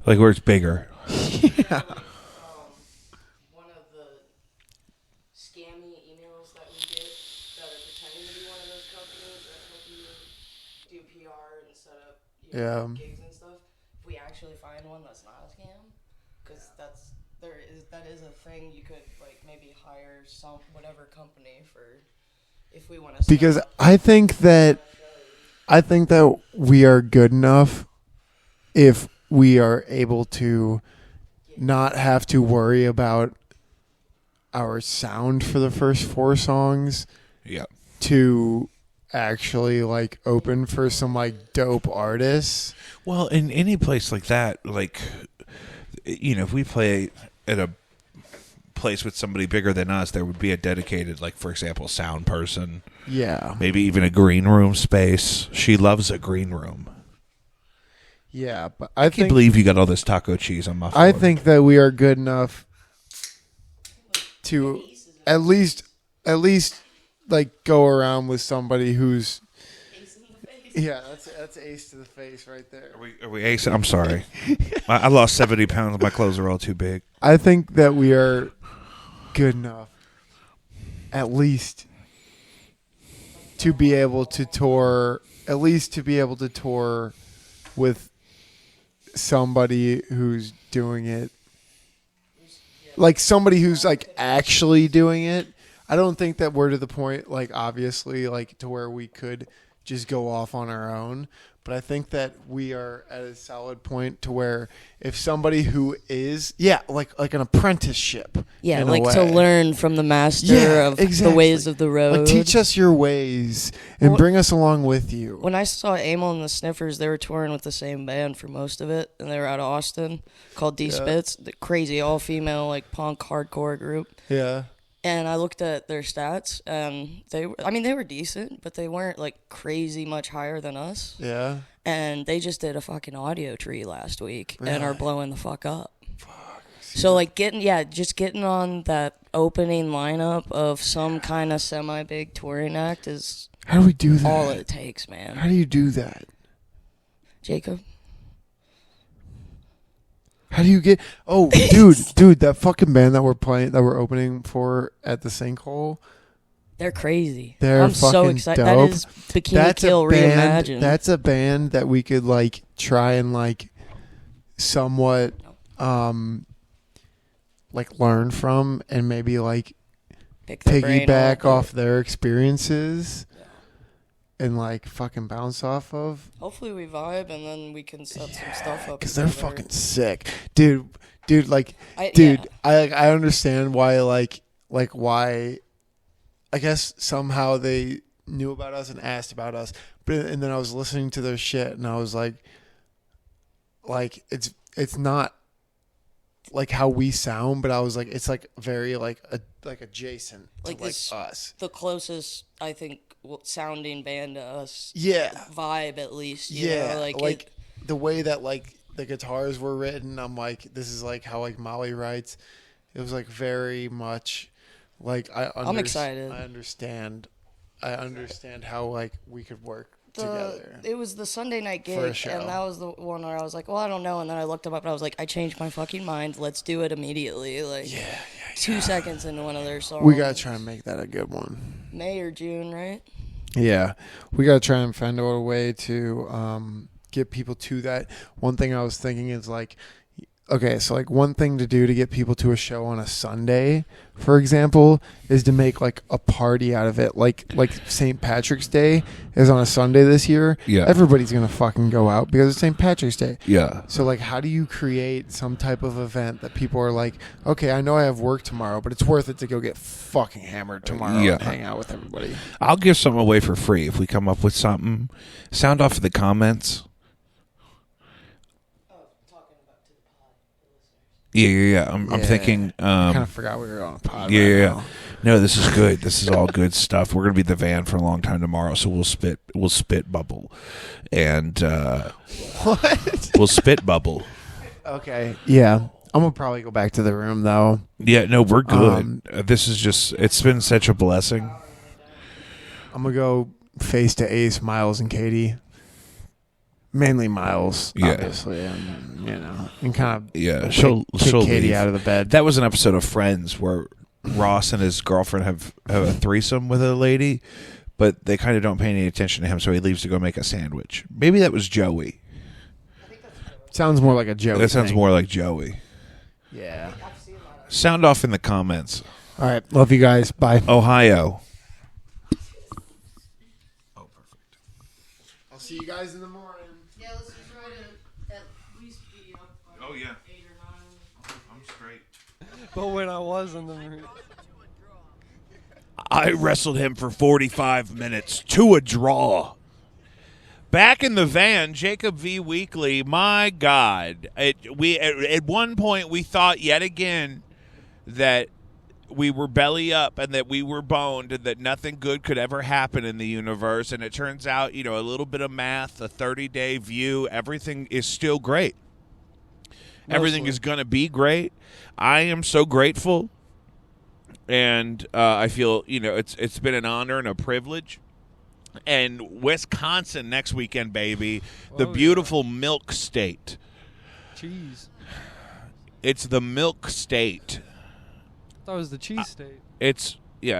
Like where it's bigger. Yeah. One of the scammy emails that we get that are pretending to be one of those companies that help you do PR and set up gigs and stuff. If we actually find one that's not a scam, because that is a thing, you could like maybe hire some whatever company for if we want to. Because I think that we are good enough if we are able to not have to worry about our sound for the first 4 songs Yeah. to actually like open for some like dope artists. Well, in any place like that, like, if we play at a place with somebody bigger than us, there would be a dedicated, like, for example, sound person. Yeah. Maybe even a green room space. She loves a green room. Yeah, but I Can't believe you got all this taco cheese on my floor. I think that we are good enough to at least like go around with somebody who's yeah, that's ace to the face right there. Are we ace? I'm sorry. I lost 70 pounds. My clothes are all too big. I think that we are good enough at least to be able to tour with somebody who's doing it, like somebody who's like actually doing it. I don't think that we're to the point, like, obviously, like, to where we could just go off on our own, but I think that we are at a solid point to where if somebody who is like an apprenticeship, Yeah, in a like way. to learn from the master of the ways of the road. Like, teach us your ways and bring us along with you. When I saw Amel and the Sniffers, they were touring with the same band for most of it, and they were out of Austin, called D Spitz, the crazy all-female, like, punk hardcore group. Yeah. And I looked at their stats, and they were decent, but they weren't, like, crazy much higher than us. Yeah. And they just did a fucking audio tree last week and are Really? blowing the fuck up. So, like, getting on that opening lineup of some kind of semi-big touring act is How do we do that? all it takes, man. How do you do that? Jacob? How do you get? Oh, dude, that fucking band that we're opening for at the Sinkhole. They're crazy. They're I'm so fucking excited. dope. That is Bikini Kill reimagined. That's a band that we could like try and like somewhat like learn from and maybe like Pick the brain piggyback off off their experiences and like fucking bounce off of. Hopefully we vibe and then we can set some stuff up. Because they're together. fucking sick, dude. Like, I understand why why. I guess somehow they knew about us and asked about us, and then I was listening to their shit and I was like it's not like how we sound, but I was like it's like very like adjacent Like to this- us. The closest, I think, sounding band to us. Yeah. Vibe, at least. You Yeah, know? like the way that like the guitars were written, I'm like, this is like how like Molly writes. It was like very much like I'm excited. I understand how like we could work together. It was the Sunday night For a gig, show. and that was the one where I was like, well, I don't know. And then I looked them up, and I was like, I changed my fucking mind. Let's do it immediately. Like, 2 seconds into one of their songs. We gotta try and make that a good one. May or June, right? Yeah, we gotta try and find out a way to get people to that. One thing I was thinking is like, okay, so like one thing to do to get people to a show on a Sunday, for example, is to make like a party out of it. Like St. Patrick's Day is on a Sunday this year. Yeah. Everybody's gonna fucking go out because it's St. Patrick's Day. Yeah. So like, how do you create some type of event that people are like, okay, I know I have work tomorrow, but it's worth it to go get fucking hammered tomorrow Yeah. and hang out with everybody. I'll give something away for free if we come up with something. Sound off in the comments. Yeah. I'm thinking. I kind of forgot we were on a pod. Yeah, right yeah. now. No, this is good. This is all good stuff. We're gonna be the van for a long time tomorrow, so we'll spit bubble, and What? we'll spit bubble. Okay. Yeah. I'm gonna probably go back to the room though. Yeah, no, we're good. This is just—it's been such a blessing. I'm gonna go face to Ace, Miles, and Katie. Mainly Miles, Yeah. obviously, and and kind of She'll kick Katie leave. out of the bed. That was an episode of Friends where Ross and his girlfriend have a threesome with a lady, but they kind of don't pay any attention to him, so he leaves to go make a sandwich. Maybe that was Joey. Sounds more like a joke. That sounds more like Joey. Yeah. Sound off in the comments. All right. Love you guys. Bye. Ohio. I'll see you guys in the morning. Yeah, let's just try to at least be up by Oh, yeah. 8 or 9. I'm straight. But when I was in the room, I wrestled him for 45 minutes to a draw. Back in the van, Jacob V. Weekly, my God. At one point, we thought yet again that we were belly up and that we were boned and that nothing good could ever happen in the universe. And it turns out, a little bit of math, a 30-day view, everything is still great. Everything is going to be great. I am so grateful. And I feel, it's been an honor and a privilege. And Wisconsin next weekend, baby. The beautiful milk state. Cheese. It's the milk state. That was the cheese state.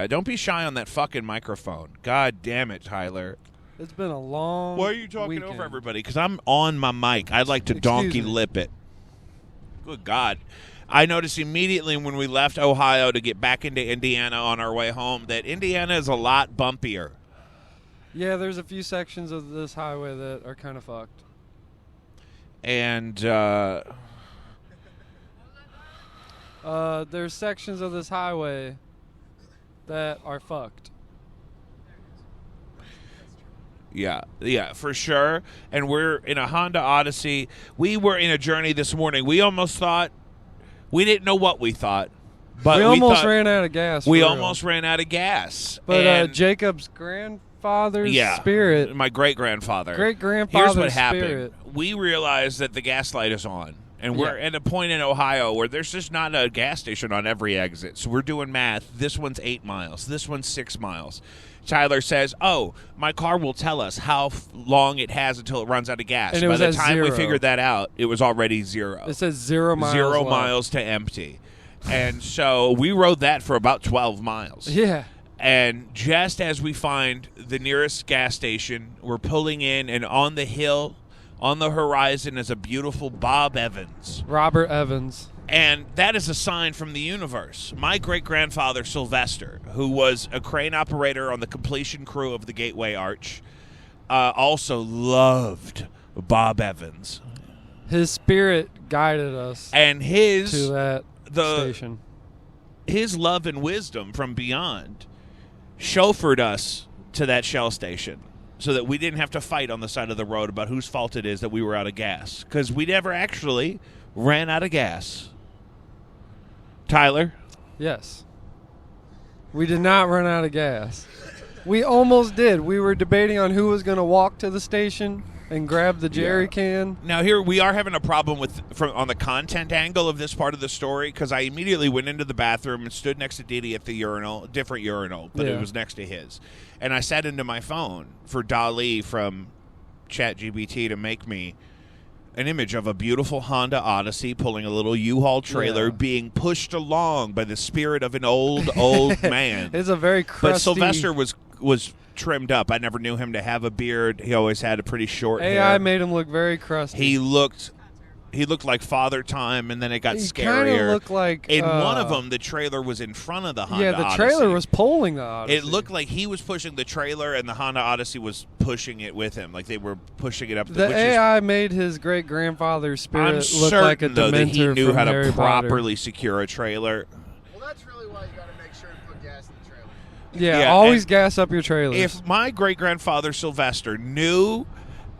Don't be shy on that fucking microphone. God damn it, Tyler. It's been a long Why are you talking weekend. over everybody? Because I'm on my mic. I'd like to donkey lip it. Good God. I noticed immediately when we left Ohio to get back into Indiana on our way home that Indiana is a lot bumpier. Yeah, there's a few sections of this highway that are kind of fucked. And there's sections of this highway that are fucked. Yeah, for sure. And we're in a Honda Odyssey. We were in a journey this morning. We almost thought, we didn't know what we thought. But we almost ran out of gas. We almost ran out of gas. But Jacob's grandfather's spirit. My great-grandfather. Great-grandfather's Here's what spirit. happened. We realized that the gas light is on. And we're at a point in Ohio where there's just not a gas station on every exit. So we're doing math. This one's 8 miles. This one's 6 miles. Tyler says, my car will tell us how long it has until it runs out of gas. And by the time we figured that out, it was already 0. It says 0 miles 0 left. miles to empty. And so we rode that for about 12 miles. Yeah. And just as we find the nearest gas station, we're pulling in, and on the hill, on the horizon, is a beautiful Bob Evans. Robert Evans. And that is a sign from the universe. My great-grandfather, Sylvester, who was a crane operator on the completion crew of the Gateway Arch, also loved Bob Evans. His spirit guided us and to that station. His love and wisdom from beyond chauffeured us to that Shell station so that we didn't have to fight on the side of the road about whose fault it is that we were out of gas, because we never actually ran out of gas. Tyler? Yes. We did not run out of gas. We almost did. We were debating on who was going to walk to the station and grab the jerry can. Now, here we are having a problem on the content angle of this part of the story, because I immediately went into the bathroom and stood next to Didi at the urinal, different urinal, but it was next to his. And I sat into my phone for Dali from ChatGPT to make me an image of a beautiful Honda Odyssey pulling a little U-Haul trailer being pushed along by the spirit of an old man. It's a very crusty... But Sylvester was trimmed up. I never knew him to have a beard. He always had a pretty short hair. AI made him look very crusty. He looked like Father Time, and then it got scarier. He kind of looked like... In one of them, the trailer was in front of the Honda Odyssey. Yeah, the trailer was pulling the Odyssey. It looked like he was pushing the trailer, and the Honda Odyssey was pushing it with him. Like they were pushing it up. The AI made his great-grandfather's spirit look like a Dementor though, that he knew how to Harry properly secure a trailer. Well, that's really why you got to make sure to put gas in the trailer. Yeah, always gas up your trailers. If my great-grandfather Sylvester knew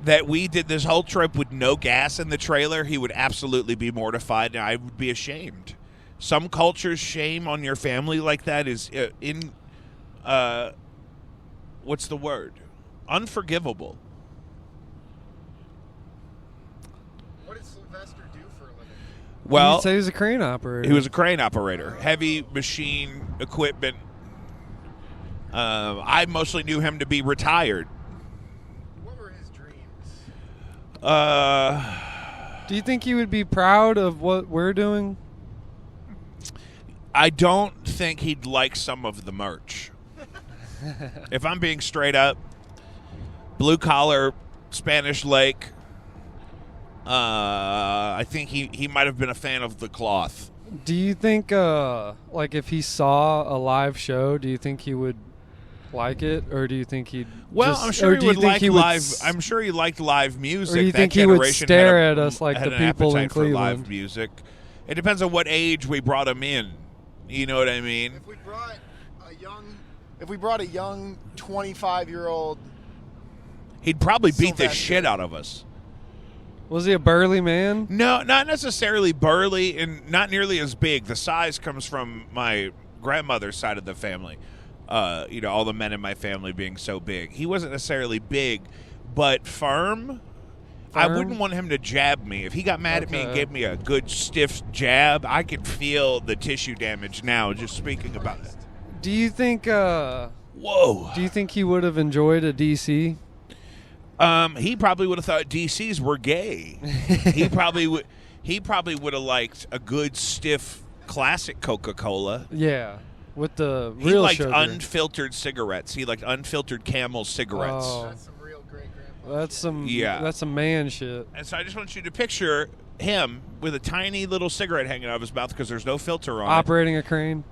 that we did this whole trip with no gas in the trailer, he would absolutely be mortified, and I would be ashamed. Some cultures, shame on your family like that is what's the word? Unforgivable. What did Sylvester do for a living? Well, you'd say he was a crane operator. He was a crane operator. Heavy machine equipment. I mostly knew him to be retired. Do you think he would be proud of what we're doing? I don't think he'd like some of the merch. If I'm being straight up, blue collar, Spanish Lake, I think he might have been a fan of the cloth. Do you think, like, if he saw a live show, do you think he would like it, or do you think he'd? I'm sure he would like live. I'm sure he liked live music. Or do you think he would stare at us like the people in Cleveland? For live music. It depends on what age we brought him in. You know what I mean? If we brought a young 25-year-old, he'd probably beat the shit out of us. Was he a burly man? No, not necessarily burly and not nearly as big. The size comes from my grandmother's side of the family. All the men in my family being so big. He wasn't necessarily big, but firm. I wouldn't want him to jab me. If he got mad at me and gave me a good stiff jab, I could feel the tissue damage now just speaking about it. Do you think Whoa. Do you think he would have enjoyed a DC? He probably would have thought DCs were gay. He probably would have liked a good stiff classic Coca-Cola. Yeah, with the real He liked sugar. unfiltered cigarettes. He liked unfiltered Camel cigarettes. Oh, That's some real great grandpa. that's some man shit. And so I just want you to picture him with a tiny little cigarette hanging out of his mouth because there's no filter on Operating a crane.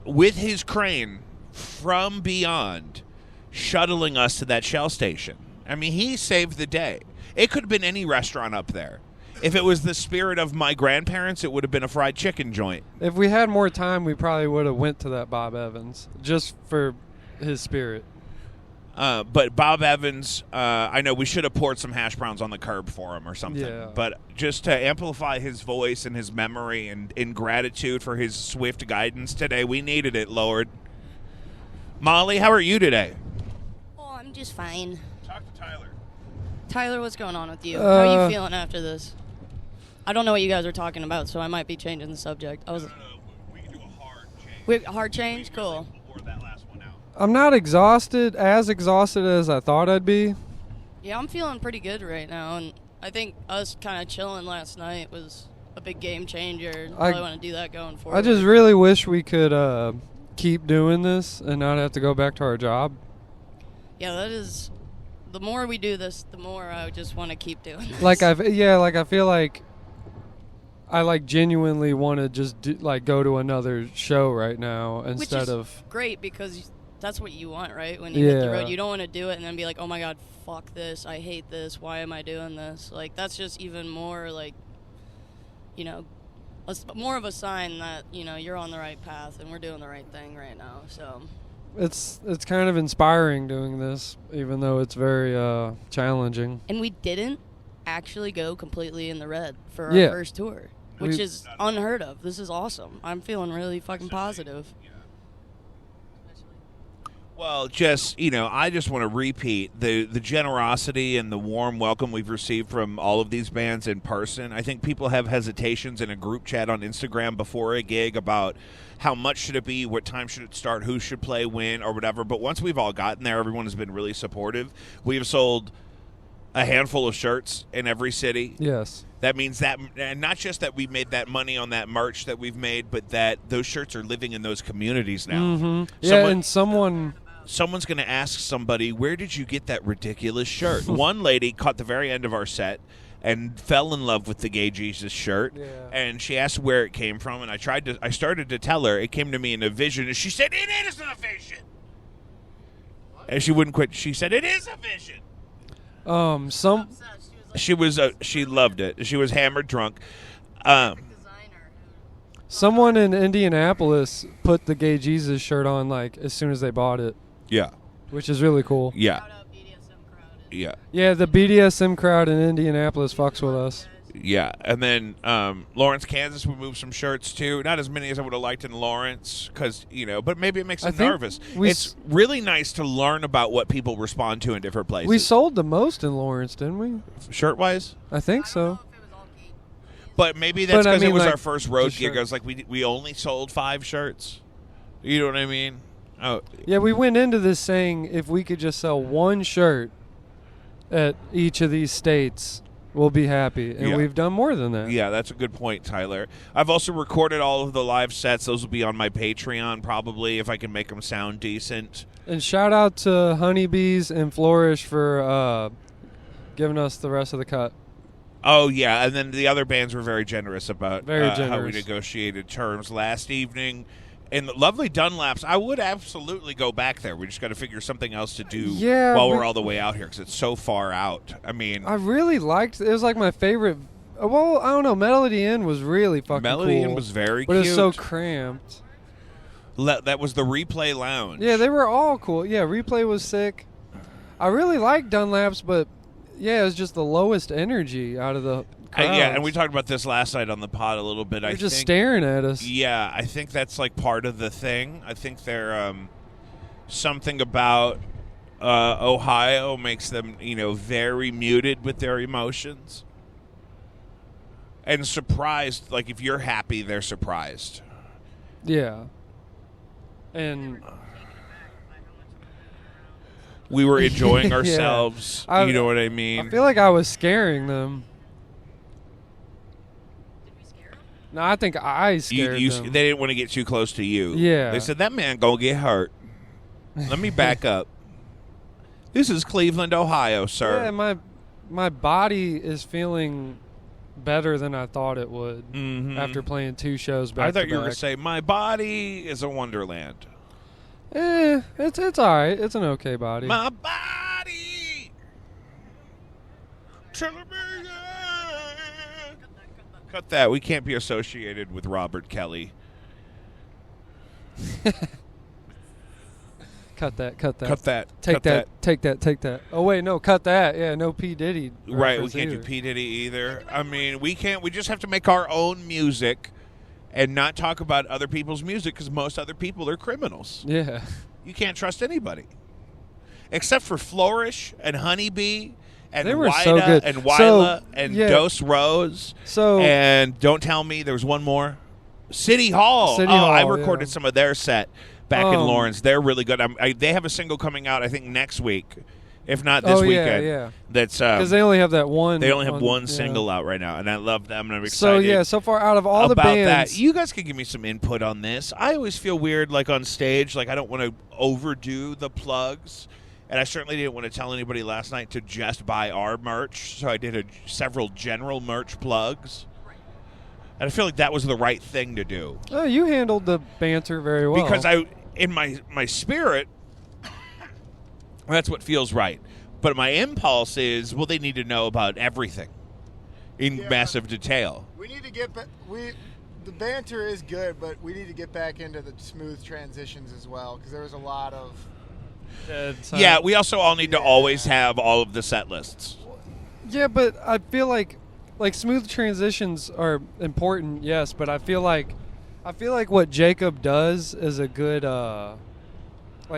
it. With his crane from beyond shuttling us to that Shell station. I mean, he saved the day. It could have been any restaurant up there. If it was the spirit of my grandparents, it would have been a fried chicken joint. If we had more time, we probably would have went to that Bob Evans just for his spirit. But Bob Evans, I know we should have poured some hash browns on the curb for him or something. Yeah. But just to amplify his voice and his memory and in gratitude for his swift guidance today, we needed it, Lord. Molly, how are you today? Oh, I'm just fine. Talk to Tyler. Tyler, what's going on with you? How are you feeling after this? I don't know what you guys are talking about, so I might be changing the subject. No, we can do a hard change. Wait, hard change? Cool. Or that last one out. I'm not as exhausted as I thought I'd be. Yeah, I'm feeling pretty good right now, and I think us kind of chilling last night was a big game changer. I probably want to do that going forward. I just really wish we could keep doing this and not have to go back to our job. Yeah, that is. The more we do this, the more I just want to keep doing this. I feel like I genuinely want to just go to another show right now instead Which is of great because that's what you want, right? When you hit the Yeah. road, you don't want to do it and then be like, oh my god, fuck this, I hate this, why am I doing this? Like, that's just even more more of a sign that you're on the right path and we're doing the right thing right now. So it's kind of inspiring doing this, even though it's very challenging. and we didn't actually go completely in the red for our Yeah. first tour, which is unheard of. This is awesome. I'm feeling really fucking positive. Well, I just want to repeat the generosity and the warm welcome we've received from all of these bands in person. I think people have hesitations in a group chat on Instagram before a gig about how much should it be, what time should it start, who should play when, or whatever. But once we've all gotten there, everyone has been really supportive. We have sold a handful of shirts in every city. Yes. That means that, and not just that we made that money on that merch that we've made, but that those shirts are living in those communities now. Mm-hmm. Yeah, and someone's going to ask somebody, where did you get that ridiculous shirt? One lady caught the very end of our set and fell in love with the Gay Jesus shirt. Yeah. And she asked where it came from, and I started to tell her. It came to me in a vision, and she said, it is a vision. And she wouldn't quit. She said, it is a vision. She loved it. She was hammered drunk. Someone in Indianapolis put the Gay Jesus shirt on as soon as they bought it. Yeah. Which is really cool. Yeah. Yeah. Yeah, the BDSM crowd in Indianapolis fucks with us. Yeah, and then Lawrence, Kansas, we moved some shirts too. Not as many as I would have liked in Lawrence, because but maybe it makes them nervous. It's really nice to learn about what people respond to in different places. We sold the most in Lawrence, didn't we? Shirt wise, I think so. But maybe that's because it was like, our first road the gig. shirt. I was like, we only sold 5 shirts. You know what I mean? Oh, Yeah, we went into this saying if we could just sell one shirt at each of these states, we'll be happy. And we've done more than that. yeah, that's a good point, Tyler. I've also recorded all of the live sets. Those will be on my Patreon probably if I can make them sound decent. And shout out to Honeybees and Flourish for giving us the rest of the cut. Oh, yeah, and then the other bands were very generous about how we generous. negotiated terms last evening. And the lovely Dunlaps, I would absolutely go back there. We just got to figure something else to do while we're all the way out here because it's so far out. I mean, I really liked it. It was my favorite. Well, I don't know. Melody Inn was really fucking Melody cool. Inn was very but cute. But it was so cramped. That was the Replay Lounge. Yeah, they were all cool. Yeah, Replay was sick. I really liked Dunlaps, but it was just the lowest energy out of the crowd. Yeah, and we talked about this last night on the pod a little bit. They're I just think, staring at us. Yeah, I think that's like part of the thing. I think they're something about Ohio makes them, very muted with their emotions. And surprised, like if you're happy, they're surprised. Yeah. And we were enjoying Yeah. ourselves. You know what I mean? I feel like I was scaring them. No, I think I scared them. They didn't want to get too close to you. Yeah. They said, that man gonna get hurt. Let me back up. This is Cleveland, Ohio, sir. Yeah, my body is feeling better than I thought it would after playing 2 shows back I thought to you were going back. to say, my body is a wonderland. It's all right. It's an okay body. My body. Cut that. We can't be associated with Robert Kelly. Cut that. Cut that. Take Cut that. Take that. Take that. Oh wait, no, cut that. Yeah, no P Diddy. Right, we reference can't do either. P. Diddy either. I mean, we can't. We just have to make our own music and not talk about other people's music because most other people are criminals. Yeah. You can't trust anybody. Except for Flourish and Honeybee and They were Wida so good. and Wyla So, and yeah. Dos Rose. So And don't tell me there was one more. City Hall. City I Hall, recorded yeah. some of their set back in Lawrence. They're really good. They have a single coming out, I think, next week, if not this weekend. Yeah. That's Because they only have that one. they only have one yeah. single out right now, and I love them, and I'm So excited. so far out of all the about bands, that. You guys could give me some input on this. I always feel weird, like on stage, like I don't want to overdo the plugs, and I certainly didn't want to tell anybody last night to just buy our merch. So I did several general merch plugs, and I feel like that was the right thing to do oh, you handled the banter very well. because in my spirit, that's what feels right. But my impulse is, well, they need to know about everything in massive detail. We need to get back. The banter is good, but we need to get back into the smooth transitions as well because there was a lot of. Yeah, we also all need to always have all of the set lists. Yeah, but I feel like smooth transitions are important, yes, but I feel like what Jacob does is a good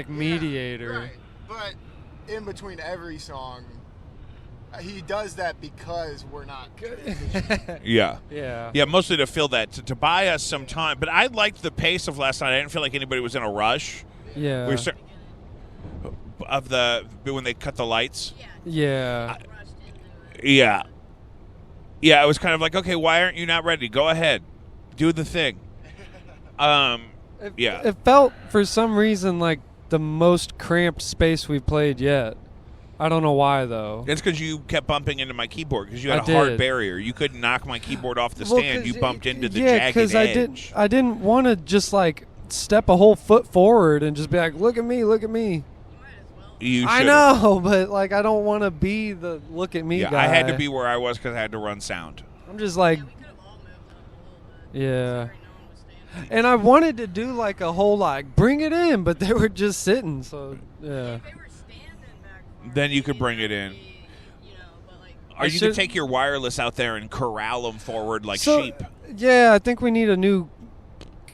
mediator. Right, but in between every song, he does that because we're not good. Yeah. Yeah. Mostly to fill that, to buy us some time. But I liked the pace of last night. I didn't feel like anybody was in a rush. Yeah. When they cut the lights. Yeah. Yeah. Yeah, it was kind of like, okay, why aren't you not ready? Go ahead. Do the thing. It felt for some reason like the most cramped space we've played yet. I don't know why though. It's because you kept bumping into my keyboard because you had I a hard did. barrier. You couldn't knock my keyboard off the Well, stand. 'cause You bumped into the yeah, jagged because edge. I didn't want to just like step a whole foot forward and just be like, look at me, look at me. You I should've. know, but like I don't want to be the look at me Yeah, guy. I had to be where I was because I had to run sound. I'm just like, yeah. And I wanted to do like a whole like bring it in, but they were just sitting. So yeah. Then you could bring it in. Or you could take your wireless out there and corral them forward like sheep. Yeah, I think we need a new.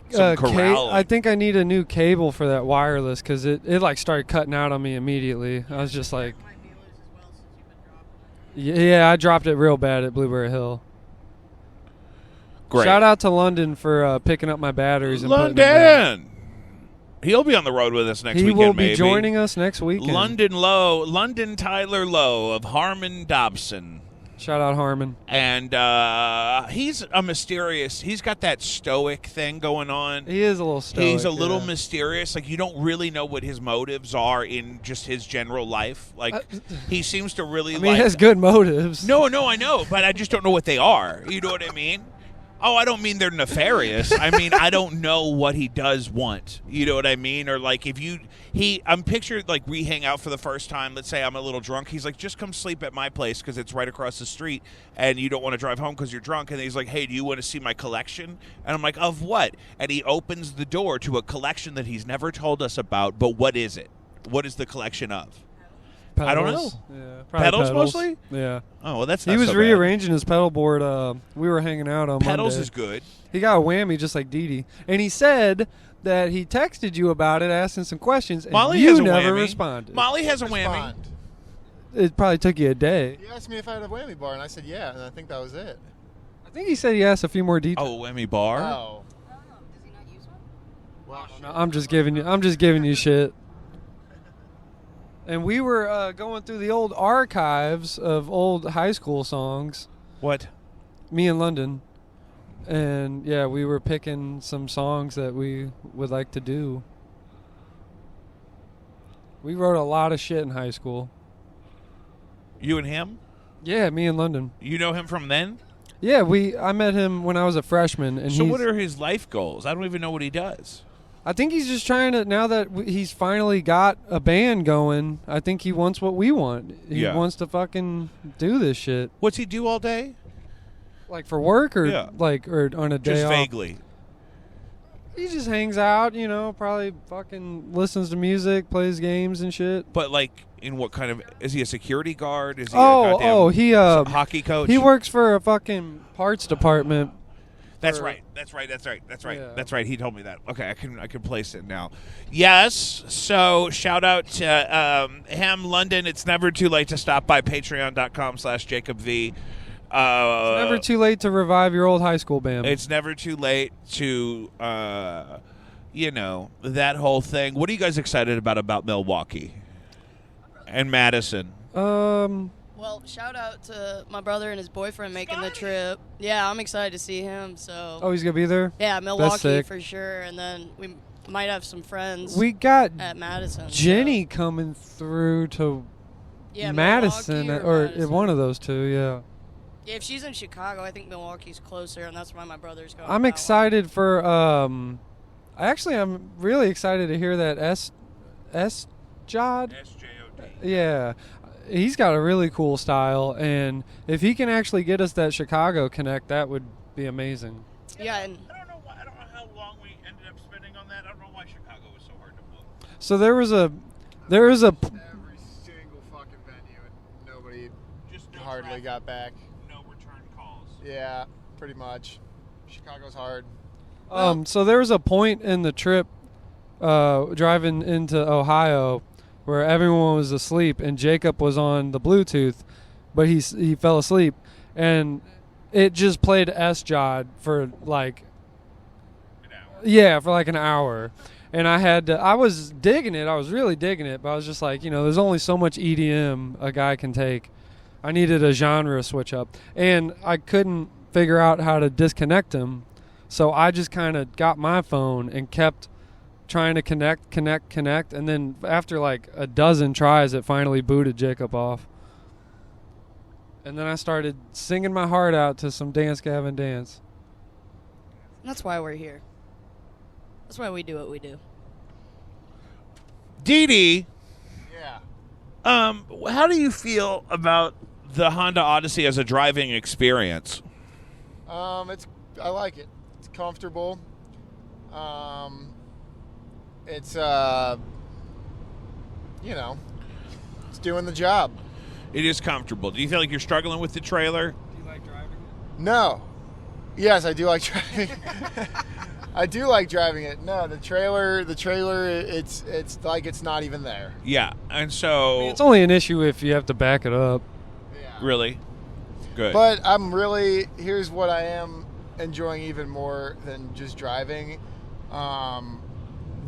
Some corralling. I think I need a new cable for that wireless because it like started cutting out on me immediately. I was just like, yeah, I dropped it real bad at Blueberry Hill. Great. Shout out to London for picking up my batteries and putting them down. London! He'll be on the road with us next He weekend, will be maybe. joining us next weekend. London Tyler Lowe of Harmon Dobson. Shout out Harmon. And he's got that stoic thing going on. He is a little stoic. He's a little yeah. mysterious. Like, you don't really know what his motives are in just his general life. Like, he seems to really I mean, he has good motives. No, I know, but I just don't know what they are. You know what I mean? Oh, I don't mean they're nefarious. I mean, I don't know what he does want. You know what I mean? Or like I'm pictured like we hang out for the first time. Let's say I'm a little drunk. He's like, just come sleep at my place because it's right across the street and you don't want to drive home because you're drunk. And he's like, hey, do you want to see my collection? And I'm like, of what? And he opens the door to a collection that he's never told us about. But what is it? What is the collection of? I don't know. Yeah, probably Pedals mostly? Yeah. Oh, well, that's not He was so bad. rearranging his pedal board. We were hanging out on Pedals Monday. is good. He got a whammy just like Dee. And he said that he texted you about it, asking some questions, and Molly you has a never whammy. responded. Molly has a whammy. Respond. It probably took you a day. He asked me if I had a whammy bar, and I said yeah, and I think that was it. I think he said he asked a few more details. Oh, whammy bar? Oh. Does he not use one? Well, No, I'm just giving you shit. And we were going through the old archives of old high school songs. What? Me and London. And yeah, we were picking some songs that we would like to do. We wrote a lot of shit in high school. You and him? Yeah, me and London. You know him from then? Yeah, I met him when I was a freshman, and So what are his life goals? I don't even know what he does. I think he's just trying to, now that he's finally got a band going, I think he wants what we want. He Yeah. wants to fucking do this shit. What's he do all day? Like for work or Yeah. or on a day Just off? vaguely. He just hangs out, probably fucking listens to music, plays games and shit. But like, in what kind of? Is he a security guard? Is he a goddamn he hockey coach? he works for a fucking parts department. That's for- right. That's right. Yeah. That's right. He told me that. Okay, I can place it now. Yes. So shout out to Ham London. It's never too late to stop by patreon.com/JacobV. It's never too late to revive your old high school band. It's never too late to, that whole thing. What are you guys excited about Milwaukee and Madison? Well, shout out to my brother and his boyfriend making the trip. Yeah, I'm excited to see him. So Oh, he's gonna be there. yeah, Milwaukee sick. for sure, and then we might have some friends We got at Madison. Jenny coming through to yeah, Madison, Milwaukee or Madison. one of those two. Yeah, Yeah, if she's in Chicago, I think Milwaukee's closer, and that's why my brother's going. I'm that excited for. Actually, I'm really excited to hear that S Jod. SJOD. Yeah, he's got a really cool style, and if he can actually get us that Chicago connect, that would be amazing. one. Yeah, and I don't know how long we ended up spending on that. I don't know why Chicago was so hard to book. So there was a every single fucking venue, and nobody Just no hardly traffic, got back. no return calls. Yeah, pretty much. Chicago's hard. So there was a point in the trip driving into Ohio where everyone was asleep and Jacob was on the Bluetooth, but he fell asleep, and it just played S-Jod for like an hour. And I was digging it. I was really digging it, but I was just like, there's only so much EDM a guy can take. I needed a genre switch up, and I couldn't figure out how to disconnect him. So I just kind of got my phone and kept trying to connect. And then after like a dozen tries, it finally booted Jacob off. And then I started singing my heart out to some Dance Gavin Dance. that's why we're here. That's why we do what we do. Dee Dee, Yeah. how do you feel about the Honda Odyssey as a driving experience? I like it. It's comfortable. It's it's doing the job. It is comfortable. Do you feel like you're struggling with the trailer? Do you like driving it? No. Yes, I do like driving. I do like driving it. No, the trailer, it's like it's not even there. Yeah, and so It's only an issue if you have to back it up. Yeah. really good. But here's what I am enjoying even more than just driving.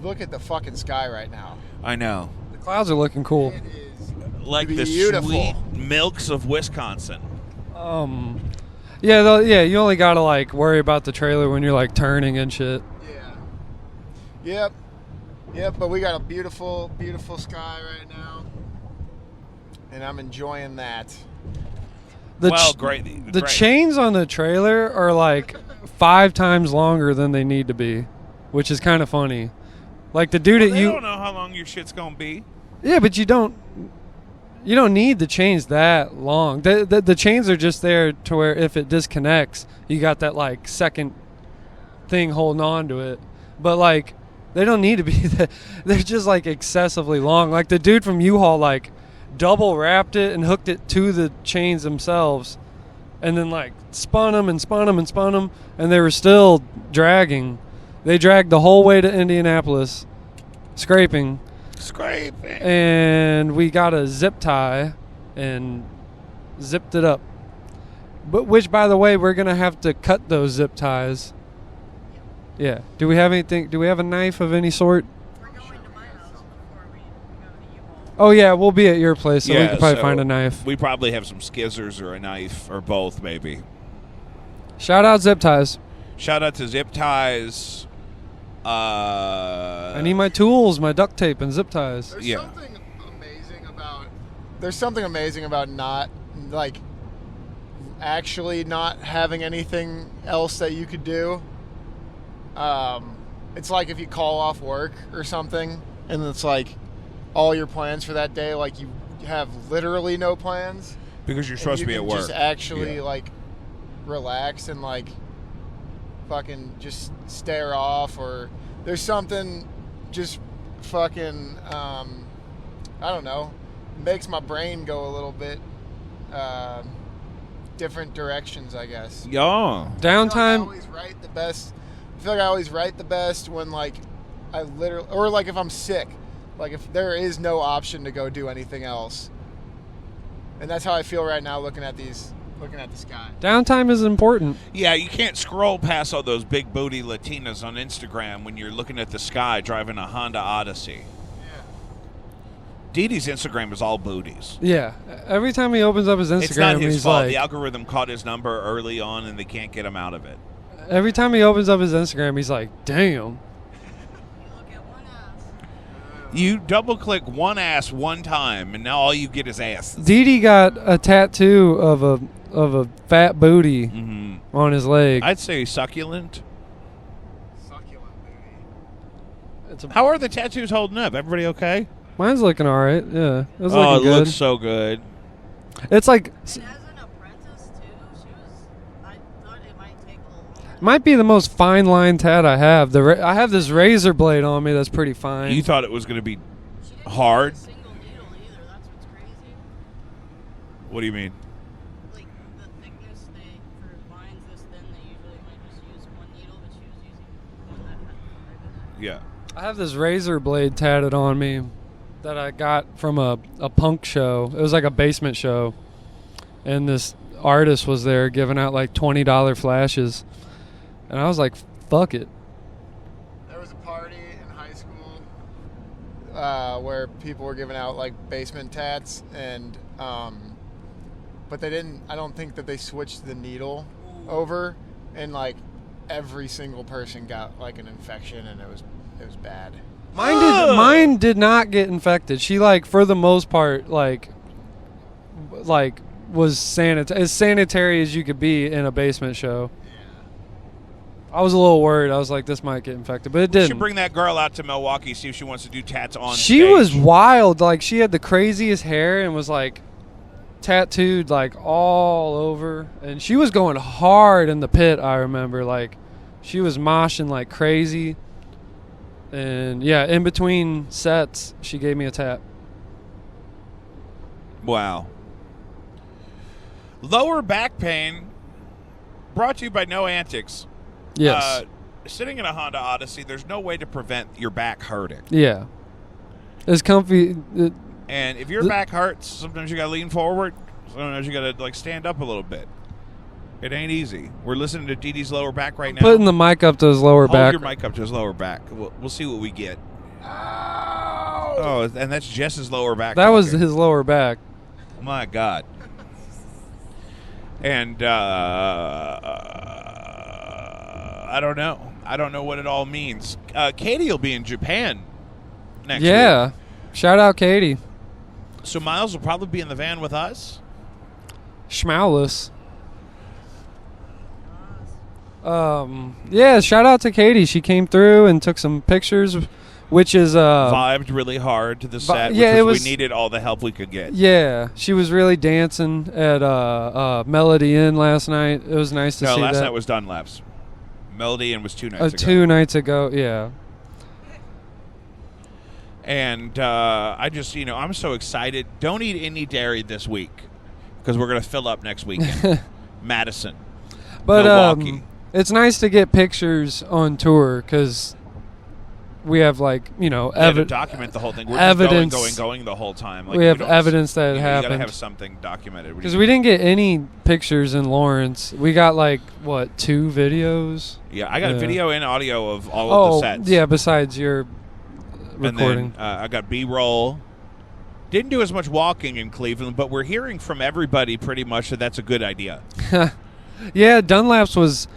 Look at the fuking sky right now. I know, The clouds are looking cool. It is like the beautiful. sweet milks of Wisconsin. Yeah, you only gotta like worry about the trailer when you're like turning and shit. Yeah. Yep, but we got a beautiful, beautiful sky right now. And I'm enjoying that. Great. The great. chains on the trailer are like 5 times longer than they need to be, which is kind of funny. Like the dude Well, at they you. don't know how long your shit's gonna be. Yeah, but you don't need the chains that long. The chains are just there to where if it disconnects, you got that like second thing holding on to it. But like they don't need to be that. They're just like excessively long. Like the dude from U-Haul like double wrapped it and hooked it to the chains themselves, and then like spun them and spun them and spun them, and they were still dragging. They dragged the whole way to Indianapolis, scraping, and we got a zip tie and zipped it up. But which, by the way, we're gonna have to cut those zip ties. Yeah. Do we have anything? Do we have a knife of any sort? We're going to my house before we go to U-Haul. Oh yeah, we'll be at your place, so we Yeah, can probably so find a knife. We probably have some skizzers or a knife or both, maybe. Shout out zip ties. Shout out to Zip Ties. I need my tools, my duct tape, and zip ties. There's Yeah. something amazing about not like actually not having anything else that you could do. It's like if you call off work or something, and it's like all your plans for that day, like you have literally no plans Because you're supposed to be at work. Just actually Yeah. like relax and like fucking just stare off, or there's something just fucking I don't know, makes my brain go a little bit different directions, I guess. Yeah. I Downtime. always write the best. I feel like I always write the best when like I literally, or like if I'm sick, like if there is no option to go do anything else. And that's how I feel right now looking at the sky. Downtime is important. Yeah, you can't scroll past all those big booty Latinas on Instagram when you're looking at the sky driving a Honda Odyssey. Yeah. Dee Dee's Instagram is all booties. Yeah. Every time he opens up his Instagram, It's not his he's fault. like, The algorithm caught his number early on and they can't get him out of it. every time he opens up his Instagram, he's like, damn. Look at one ass. You double click one ass one time and now all you get is ass. Dee Dee got a tattoo of a fat booty Mm-hmm. on his leg. I'd say succulent. Succulent baby. It's a, How are the tattoos holding up? Everybody okay? mine's looking all right. Yeah, it was Oh, it looking good. looks so good. It's like And as an apprentice too, I thought it might take a little longer. might be the most fine line tat I have. I have this razor blade on me that's pretty fine. You thought it was going to be She didn't hard? use a single needle either. That's what's crazy. What do you mean? Like the thickness for lines this thin, they usually might just use one needle, but she was using one that had Yeah. I have this razor blade tatted on me that I got from a punk show. It was like a basement show. And this artist was there giving out like $20 flashes. And I was like, fuck it. There was a party in high school where people were giving out like basement tats, and but they didn't. I don't think that they switched the needle over, and like every single person got like an infection, and it was bad. Mine did not get infected. She like for the most part like was as sanitary as you could be in a basement show. I was a little worried. I was like, this might get infected, but it We didn't. should bring that girl out to Milwaukee, see if she wants to do tats on She stage. was wild. Like she had the craziest hair and was like tattooed like all over, and she was going hard in the pit. I remember like she was moshing like crazy. And yeah, in between sets, she gave me a tap. Wow. Lower back pain brought to you by No Antics. Yes. Sitting in a Honda Odyssey, there's no way to prevent your back hurting. Yeah. It's comfy. And if your back hurts, sometimes you got to lean forward. Sometimes you got to like stand up a little bit. It ain't easy. We're listening to Dee Dee's lower back right now. Putting the mic up to his lower Hold back. your mic up to his lower back. We'll see what we get. Oh, and that's Jess's lower back. That was talking. his lower back. My God. And I don't know. I don't know what it all means. Katie will be in Japan next week. Yeah. Shout out Katie. So Miles will probably be in the van with us. Schmaulus. Yeah, shout out to Katie. She came through and took some pictures, which is Vibed really hard to the set. yeah, which it we needed all the help we could get. yeah, she was really dancing at Melody Inn last night. It was nice to No, see last that. night was Dunlap's. Melody Inn was 2 nights ago. 2 nights ago, yeah. And I just, I'm so excited. Don't eat any dairy this week because we're going to fill up next weekend. Madison, But Milwaukee. it's nice to get pictures on tour because we have To document the whole thing. We're evidence. just going the whole time. Like, we have don't- evidence that it You got to happened. have something documented. Because we didn't get any pictures in Lawrence. We got 2 videos? Yeah, I got Yeah. video and audio of all of the sets. yeah, besides your And recording. then I got B-roll. Didn't do as much walking in Cleveland, but we're hearing from everybody pretty much that that's a good idea. Yeah, Dunlap's was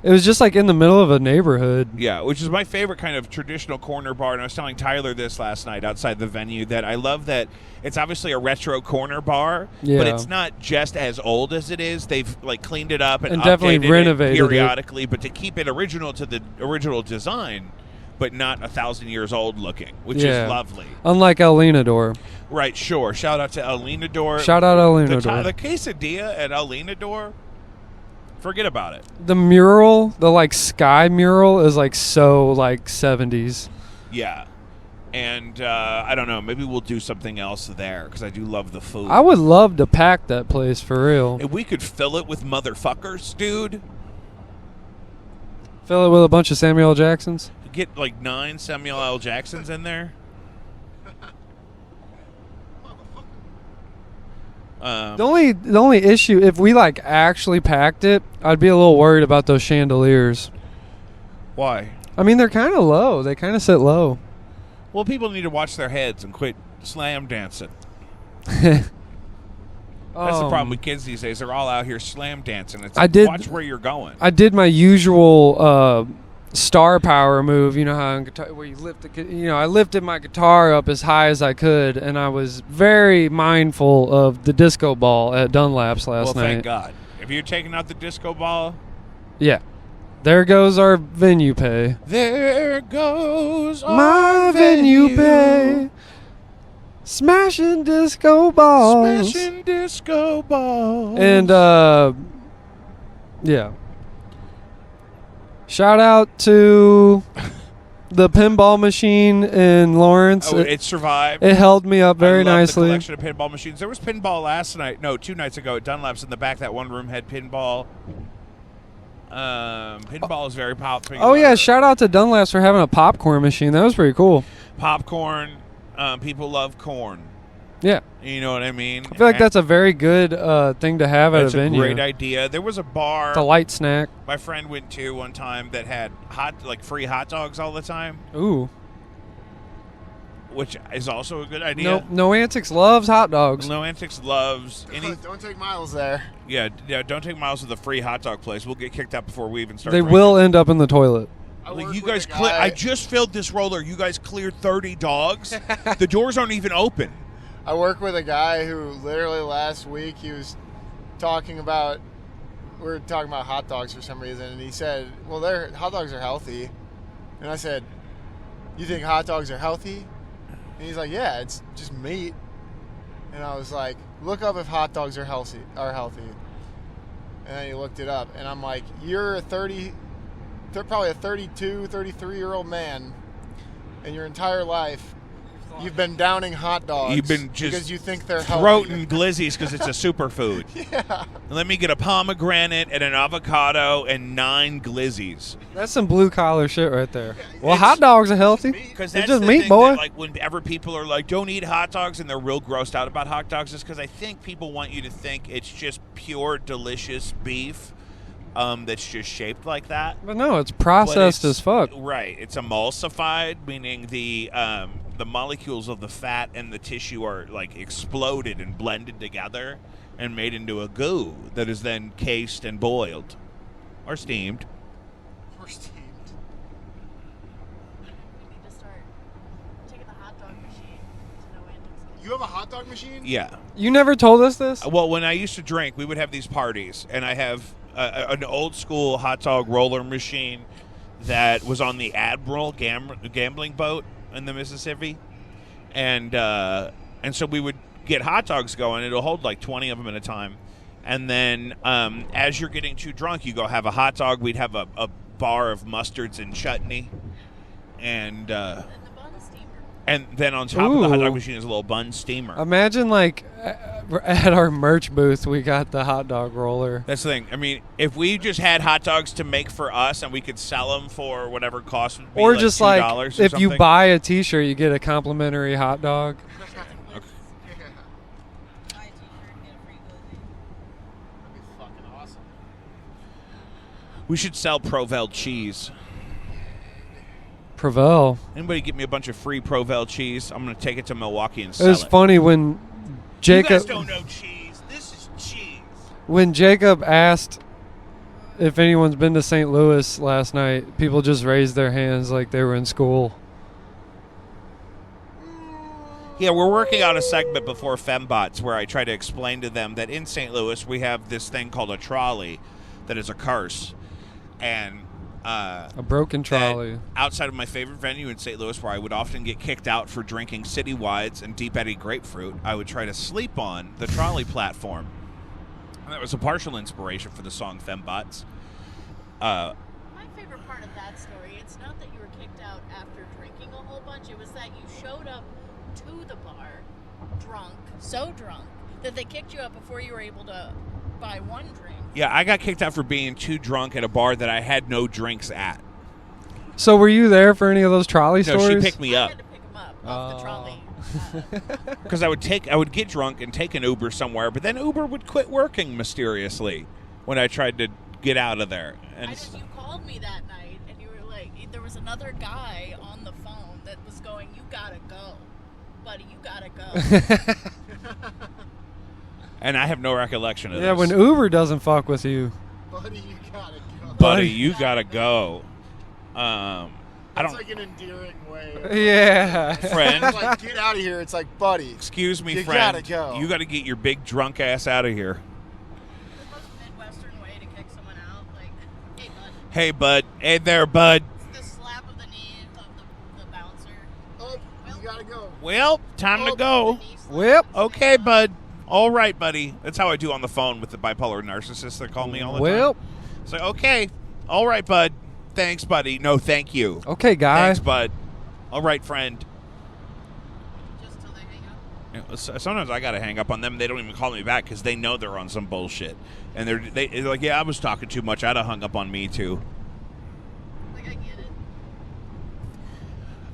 just in the middle of a neighborhood. Yeah, which is my favorite kind of traditional corner bar. And I was telling Tyler this last night outside the venue that I love that it's obviously a retro corner bar, but Yeah. it's not just as old as it is. They've cleaned it up and definitely updated renovated it it. periodically, but to keep it original to the original design, but not 1,000 years old looking, which Yeah. is lovely. Unlike El Linador. Right, sure. Shout out to El Linador. Shout out El The Linador. quesadilla at El Linador, forget about it. The mural, the sky mural is so 70s. Yeah. And I don't know, maybe we'll do something else there because I do love the food. I would love to pack that place for real. If we could fill it with motherfuckers, dude. Fill it with a bunch of Samuel L. Jacksons. Get 9 Samuel L. Jacksons in there. The only issue, if we actually packed it, I'd be a little worried about those chandeliers. Why? I mean, they're kind of low. They kind of sit low. Well, people need to watch their heads and quit slam dancing. That's the problem with kids these days. They're all out here slam dancing. It's watch where you're going. I did my usual star power move. You know how on guitar, where you lift I lifted my guitar up as high as I could, and I was very mindful of the disco ball at Dunlap's last night. Thank God. If you're taking out the disco ball, Yeah. There goes our venue pay. there goes My venue pay. Smashing disco balls. Smashing disco balls. And yeah. Shout out to the pinball machine in Lawrence. It survived. It held me up very I love nicely. The collection of pinball machines. There was pinball last night. No, 2 nights ago at Dunlap's in the back. That one room had pinball. Pinball is very popular. Oh yeah, shout out to Dunlap's for having a popcorn machine. That was pretty cool. Popcorn. People love corn. Yeah. You know what I mean? I feel like that's a very good thing to have at a That's venue. a great idea. There was a bar It's a light snack. my friend went to one time that had free hot dogs all the time, Ooh. which is also a good idea. No Antics loves hot dogs. No Antics loves any. Don't take Miles there. Yeah. Don't take Miles to the free hot dog place. We'll get kicked out before we even start. They drinking. will end up in the toilet. Like, you guys I just filled this roller. You guys cleared 30 dogs. The doors aren't even open. I work with a guy who literally last week he was talking about. We were talking about hot dogs for some reason, and he said, "Well, hot dogs are healthy." And I said, "You think hot dogs are healthy?" And he's like, "Yeah, it's just meat." And I was like, "Look up if hot dogs are healthy." And then he looked it up, and I'm like, "You're probably a 32, 33-year-old man, and your entire life you've been downing hot dogs. You've been just because you think they're healthy." throating glizzies because it's a superfood. Yeah. Let me get a pomegranate and an avocado and 9 glizzies. That's some blue collar shit right there. Well, hot dogs are healthy. Because It's that's just the meat, thing boy. that, like, whenever people are like, don't eat hot dogs, and they're real grossed out about hot dogs, is because I think people want you to think it's just pure, delicious beef that's just shaped like that. But no, it's But processed it's- as fuck. Right. It's emulsified, meaning the molecules of the fat and the tissue are like exploded and blended together and made into a goo that is then cased and boiled or steamed. We're steamed. We need to start taking the hot dog machine to No Antics. You have a hot dog machine? Yeah. You never told us this? Well, when I used to drink, we would have these parties, and I have an old school hot dog roller machine that was on the Admiral gambling boat in the Mississippi, and so we would get hot dogs going. It'll hold like 20 of them at a time, and then as you're getting too drunk, you go have a hot dog. We'd have a bar of mustards and chutney, and And the bun is steamer. And then on top of the hot dog machine is a little bun steamer. Imagine, like, at our merch booth, we got the hot dog roller. That's the thing. I mean, if we just had hot dogs to make for us and we could sell them for whatever cost would be, Or like just $2 like, or if something. you buy a T-shirt, you get a complimentary hot dog. Buy a t-shirt, get a free glizzy. That'd be fucking awesome. We should sell Provel cheese. Provel. Anybody get me a bunch of free Provel cheese? I'm going to take it to Milwaukee and It sell was it. funny when You Jacob guys don't know cheese. This is cheese. when Jacob asked if anyone's been to St. Louis last night, people just raised their hands like they were in school. Yeah, we're working on a segment before Fembots where I try to explain to them that in St. Louis we have this thing called a trolley that is a curse. And A broken trolley. that outside of my favorite venue in St. Louis, where I would often get kicked out for drinking City Wides and Deep Eddy grapefruit, I would try to sleep on the trolley platform. And that was a partial inspiration for the song Fembots. My favorite part of that story, it's not that you were kicked out after drinking a whole bunch. It was that you showed up to the bar drunk, so drunk, that they kicked you out before you were able to buy one drink. Yeah, I got kicked out for being too drunk at a bar that I had no drinks at. So were you there for any of those trolley No, stories? she picked me I up had to pick him up off the trolley. because I would get drunk and take an Uber somewhere, but then Uber would quit working mysteriously when I tried to get out of there. And You called me that night, and you were like, there was another guy on the phone that was going, "You gotta go, buddy, you gotta go." and I have no recollection of Yeah, this. when Uber doesn't fuck with you. Buddy, you gotta go. Buddy, you gotta go. I It's don't. like an endearing way. Yeah. Friend, It's like, get out of here. It's like, buddy. excuse me, You friend. gotta go. You gotta get your big drunk ass out of here. The most Midwestern way to kick someone out, like, "Hey, bud." Hey, bud. Hey there, bud. The slap of the knee of the bouncer. Oh, you gotta go. Well, time to go. The knee slap. Whip. Okay, bud. All right, buddy. That's how I do on the phone with the bipolar narcissists that call me all the Whip. time. It's like, okay. All right, bud. Thanks, buddy. No, thank you. Okay, guy. Thanks, bud. All right, friend. Just till they hang up. You know, sometimes I got to hang up on them. They don't even call me back because they know they're on some bullshit. And they're like, yeah, I was talking too much. I'd have hung up on me, too. Like, I get it.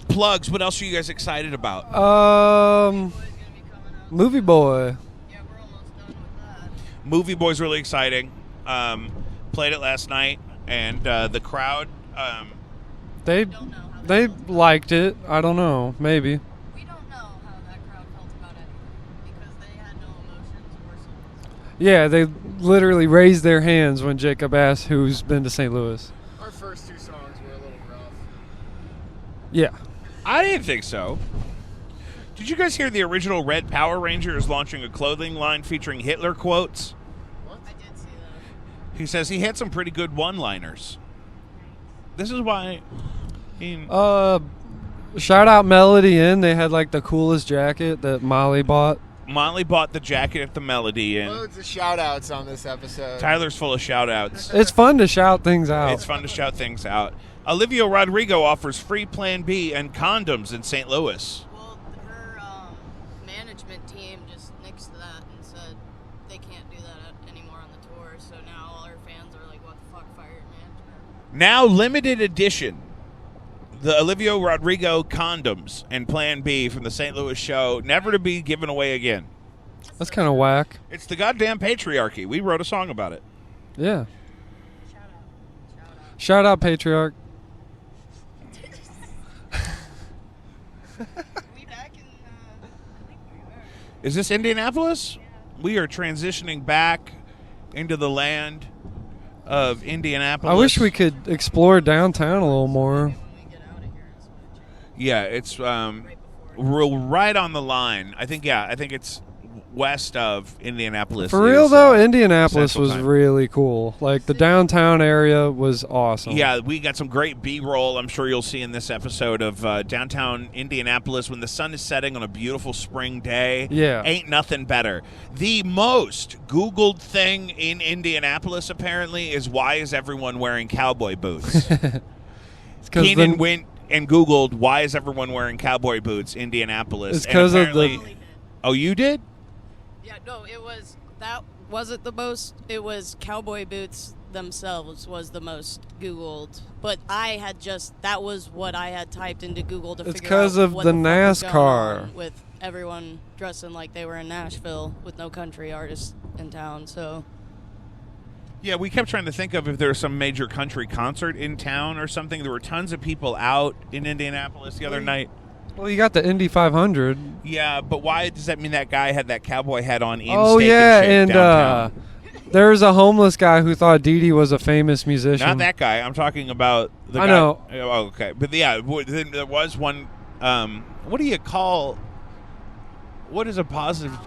Plugs. What else are you guys excited about? Boy's gonna be coming up. Movie Boy. Yeah, we're almost done with that. Movie Boy's really exciting. Played it last night, and the crowd. They Don't know how they liked it. I don't know. Maybe. We don't know how that crowd felt about it because they had no emotions or something. Yeah, they literally raised their hands when Jacob asked who's been to St. Louis. Our first two songs were a little rough. Yeah. I didn't think so. Did you guys hear the original Red Power Ranger is launching a clothing line featuring Hitler quotes? I did see that. He says he had some pretty good one-liners. This is why. I mean, Shout out Melody Inn. They had like the coolest jacket that Molly bought. Molly bought the jacket at the Melody Inn. Loads of shout outs on this episode. Tyler's full of shout-outs. It's fun to shout things out. It's fun to shout things out. Olivia Rodrigo offers free Plan B and condoms in St. Louis. Well, her management team just nixed that and said they can't do that anymore on the tour. So now all her fans are like, "What the fuck? Fire your management." Now limited edition. The Olivia Rodrigo condoms and Plan B from the St. Louis show, never to be given away again. That's kind of whack. It's the goddamn patriarchy. We wrote a song about it. Yeah. Shout out. Shout out Patriarch. We back in, I think we are. Is this Indianapolis? We are transitioning back into the land of Indianapolis. I wish we could explore downtown a little more. When we get out of here, it's gonna change Yeah, it's right before. we're right on the line. I think it's west of Indianapolis. For real is, though, Indianapolis Central was Time. really cool. Like the downtown area was awesome. Yeah, we got some great B-roll. I'm sure you'll see in this episode of downtown Indianapolis when the sun is setting on a beautiful spring day. Yeah. Ain't nothing better. The most Googled thing in Indianapolis apparently is why is everyone wearing cowboy boots? It's 'cause and Googled why is everyone wearing cowboy boots, Indianapolis. It's 'cause of the- apparently- Oh, you did? Yeah, no, that wasn't the most. It was cowboy boots themselves was the most Googled. But that was what I had typed into Google to It's figure out 'cause of what the fuck was going NASCAR. on with everyone dressing like they were in Nashville with no country artists in town. So Yeah, we kept trying to think of if there was some major country concert in town or something. There were tons of people out in Indianapolis the other night. Well, you got the Indy 500. Yeah, but why does that mean that guy had that cowboy hat on in Oh Steak yeah, and Shake and downtown? there's a homeless guy who thought Dee Dee was a famous musician. Not that guy. I'm talking about the I guy. know. Oh, okay. But yeah, then there was one. What do you call? What is a positive?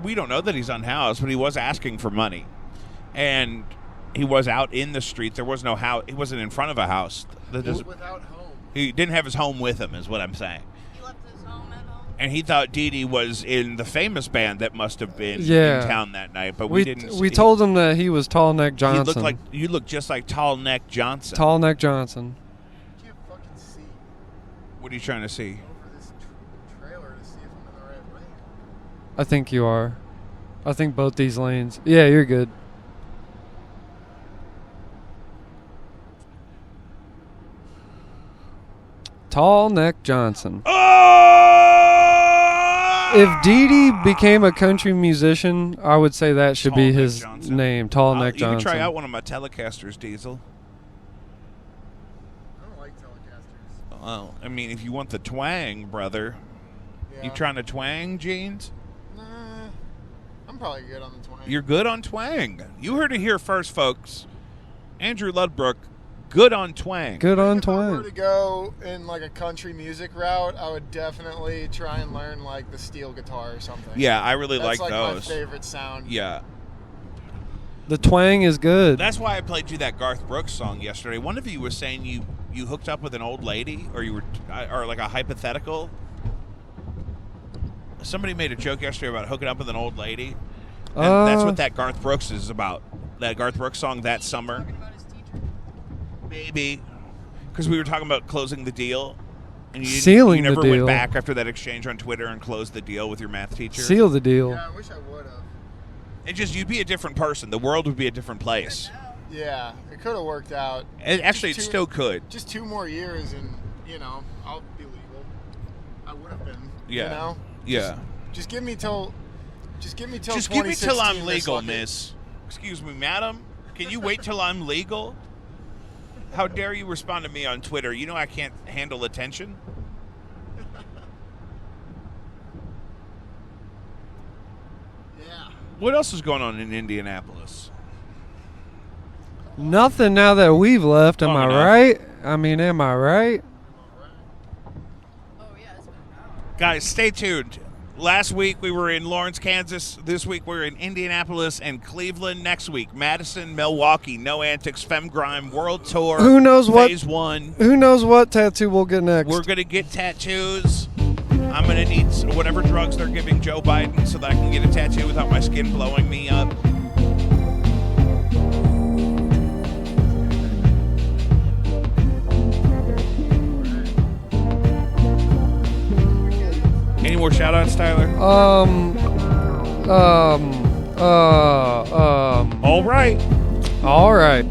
We don't know that he's unhoused, but he was asking for money, and he was out in the street. There was no house. He wasn't in front of a house. Without home. He didn't have his home with him, is what I'm saying. he left his home at home. And he thought Dee Dee was in the famous band that must have been Yeah. in town that night, but we didn't. We told him that he was Tall Neck Johnson. You look just like Tall Neck Johnson. Tall Neck Johnson. Can't fucking see What are you trying to see? over this trailer to see if I'm in the right lane. I think you are. I think both these lanes. Yeah, you're good. Tall Neck Johnson. Oh! If Dee Dee became a country musician, I would say that should Tall be Neck his Johnson. name. Tall Neck You Johnson. can try out one of my Telecasters, Diesel. I don't like Telecasters. Well, I mean, if you want the twang, brother. Yeah. You trying to twang, Jeans? Nah, I'm probably good on the 20. You're good on twang. You heard it here first, folks. Andrew Ludbrook, good on twang. Good on If I were twang. to go in like a country music route, I would definitely try and learn like the steel guitar or something. Yeah, I really That's like those. my favorite sound. Yeah. The twang is good. That's why I played you that Garth Brooks song yesterday. One of you was saying you hooked up with an old lady, or you were, or like a hypothetical. Somebody made a joke yesterday about hooking up with an old lady, and that's what that Garth Brooks is about. That Garth Brooks song, That Summer. Talking about his teacher. Maybe, because we were talking about closing the deal, and Sealing you the never went deal. back after that exchange on Twitter and closed the deal with your math teacher. Seal the deal. Yeah, I wish I would have. It just you'd be a different person. The world would be a different place. Yeah, it could have worked out. Actually, it Just still could. Just 2 more years, and I'll be legal. I would have been. Yeah. You know? Yeah. Just give me till. Just give me till. Just give me till I'm 2016 to legal, suck it. miss. Excuse me, madam. Can you wait till I'm legal? How dare you respond to me on Twitter? You know I can't handle attention. Yeah. What else is going on in Indianapolis? Nothing now that we've left. Am Long I enough. right? I mean, am I right? Oh yeah, it's been out. Guys, stay tuned. Last week we were in Lawrence, Kansas. This week we're in Indianapolis and Cleveland. Next week, Madison, Milwaukee, No Antics, Femgrime, World Tour. Who knows what? Phase 1. Who knows what tattoo we'll get next? We're going to get tattoos. I'm going to need whatever drugs they're giving Joe Biden so that I can get a tattoo without my skin blowing me up. Any more shout outs, Tyler? All right. All right.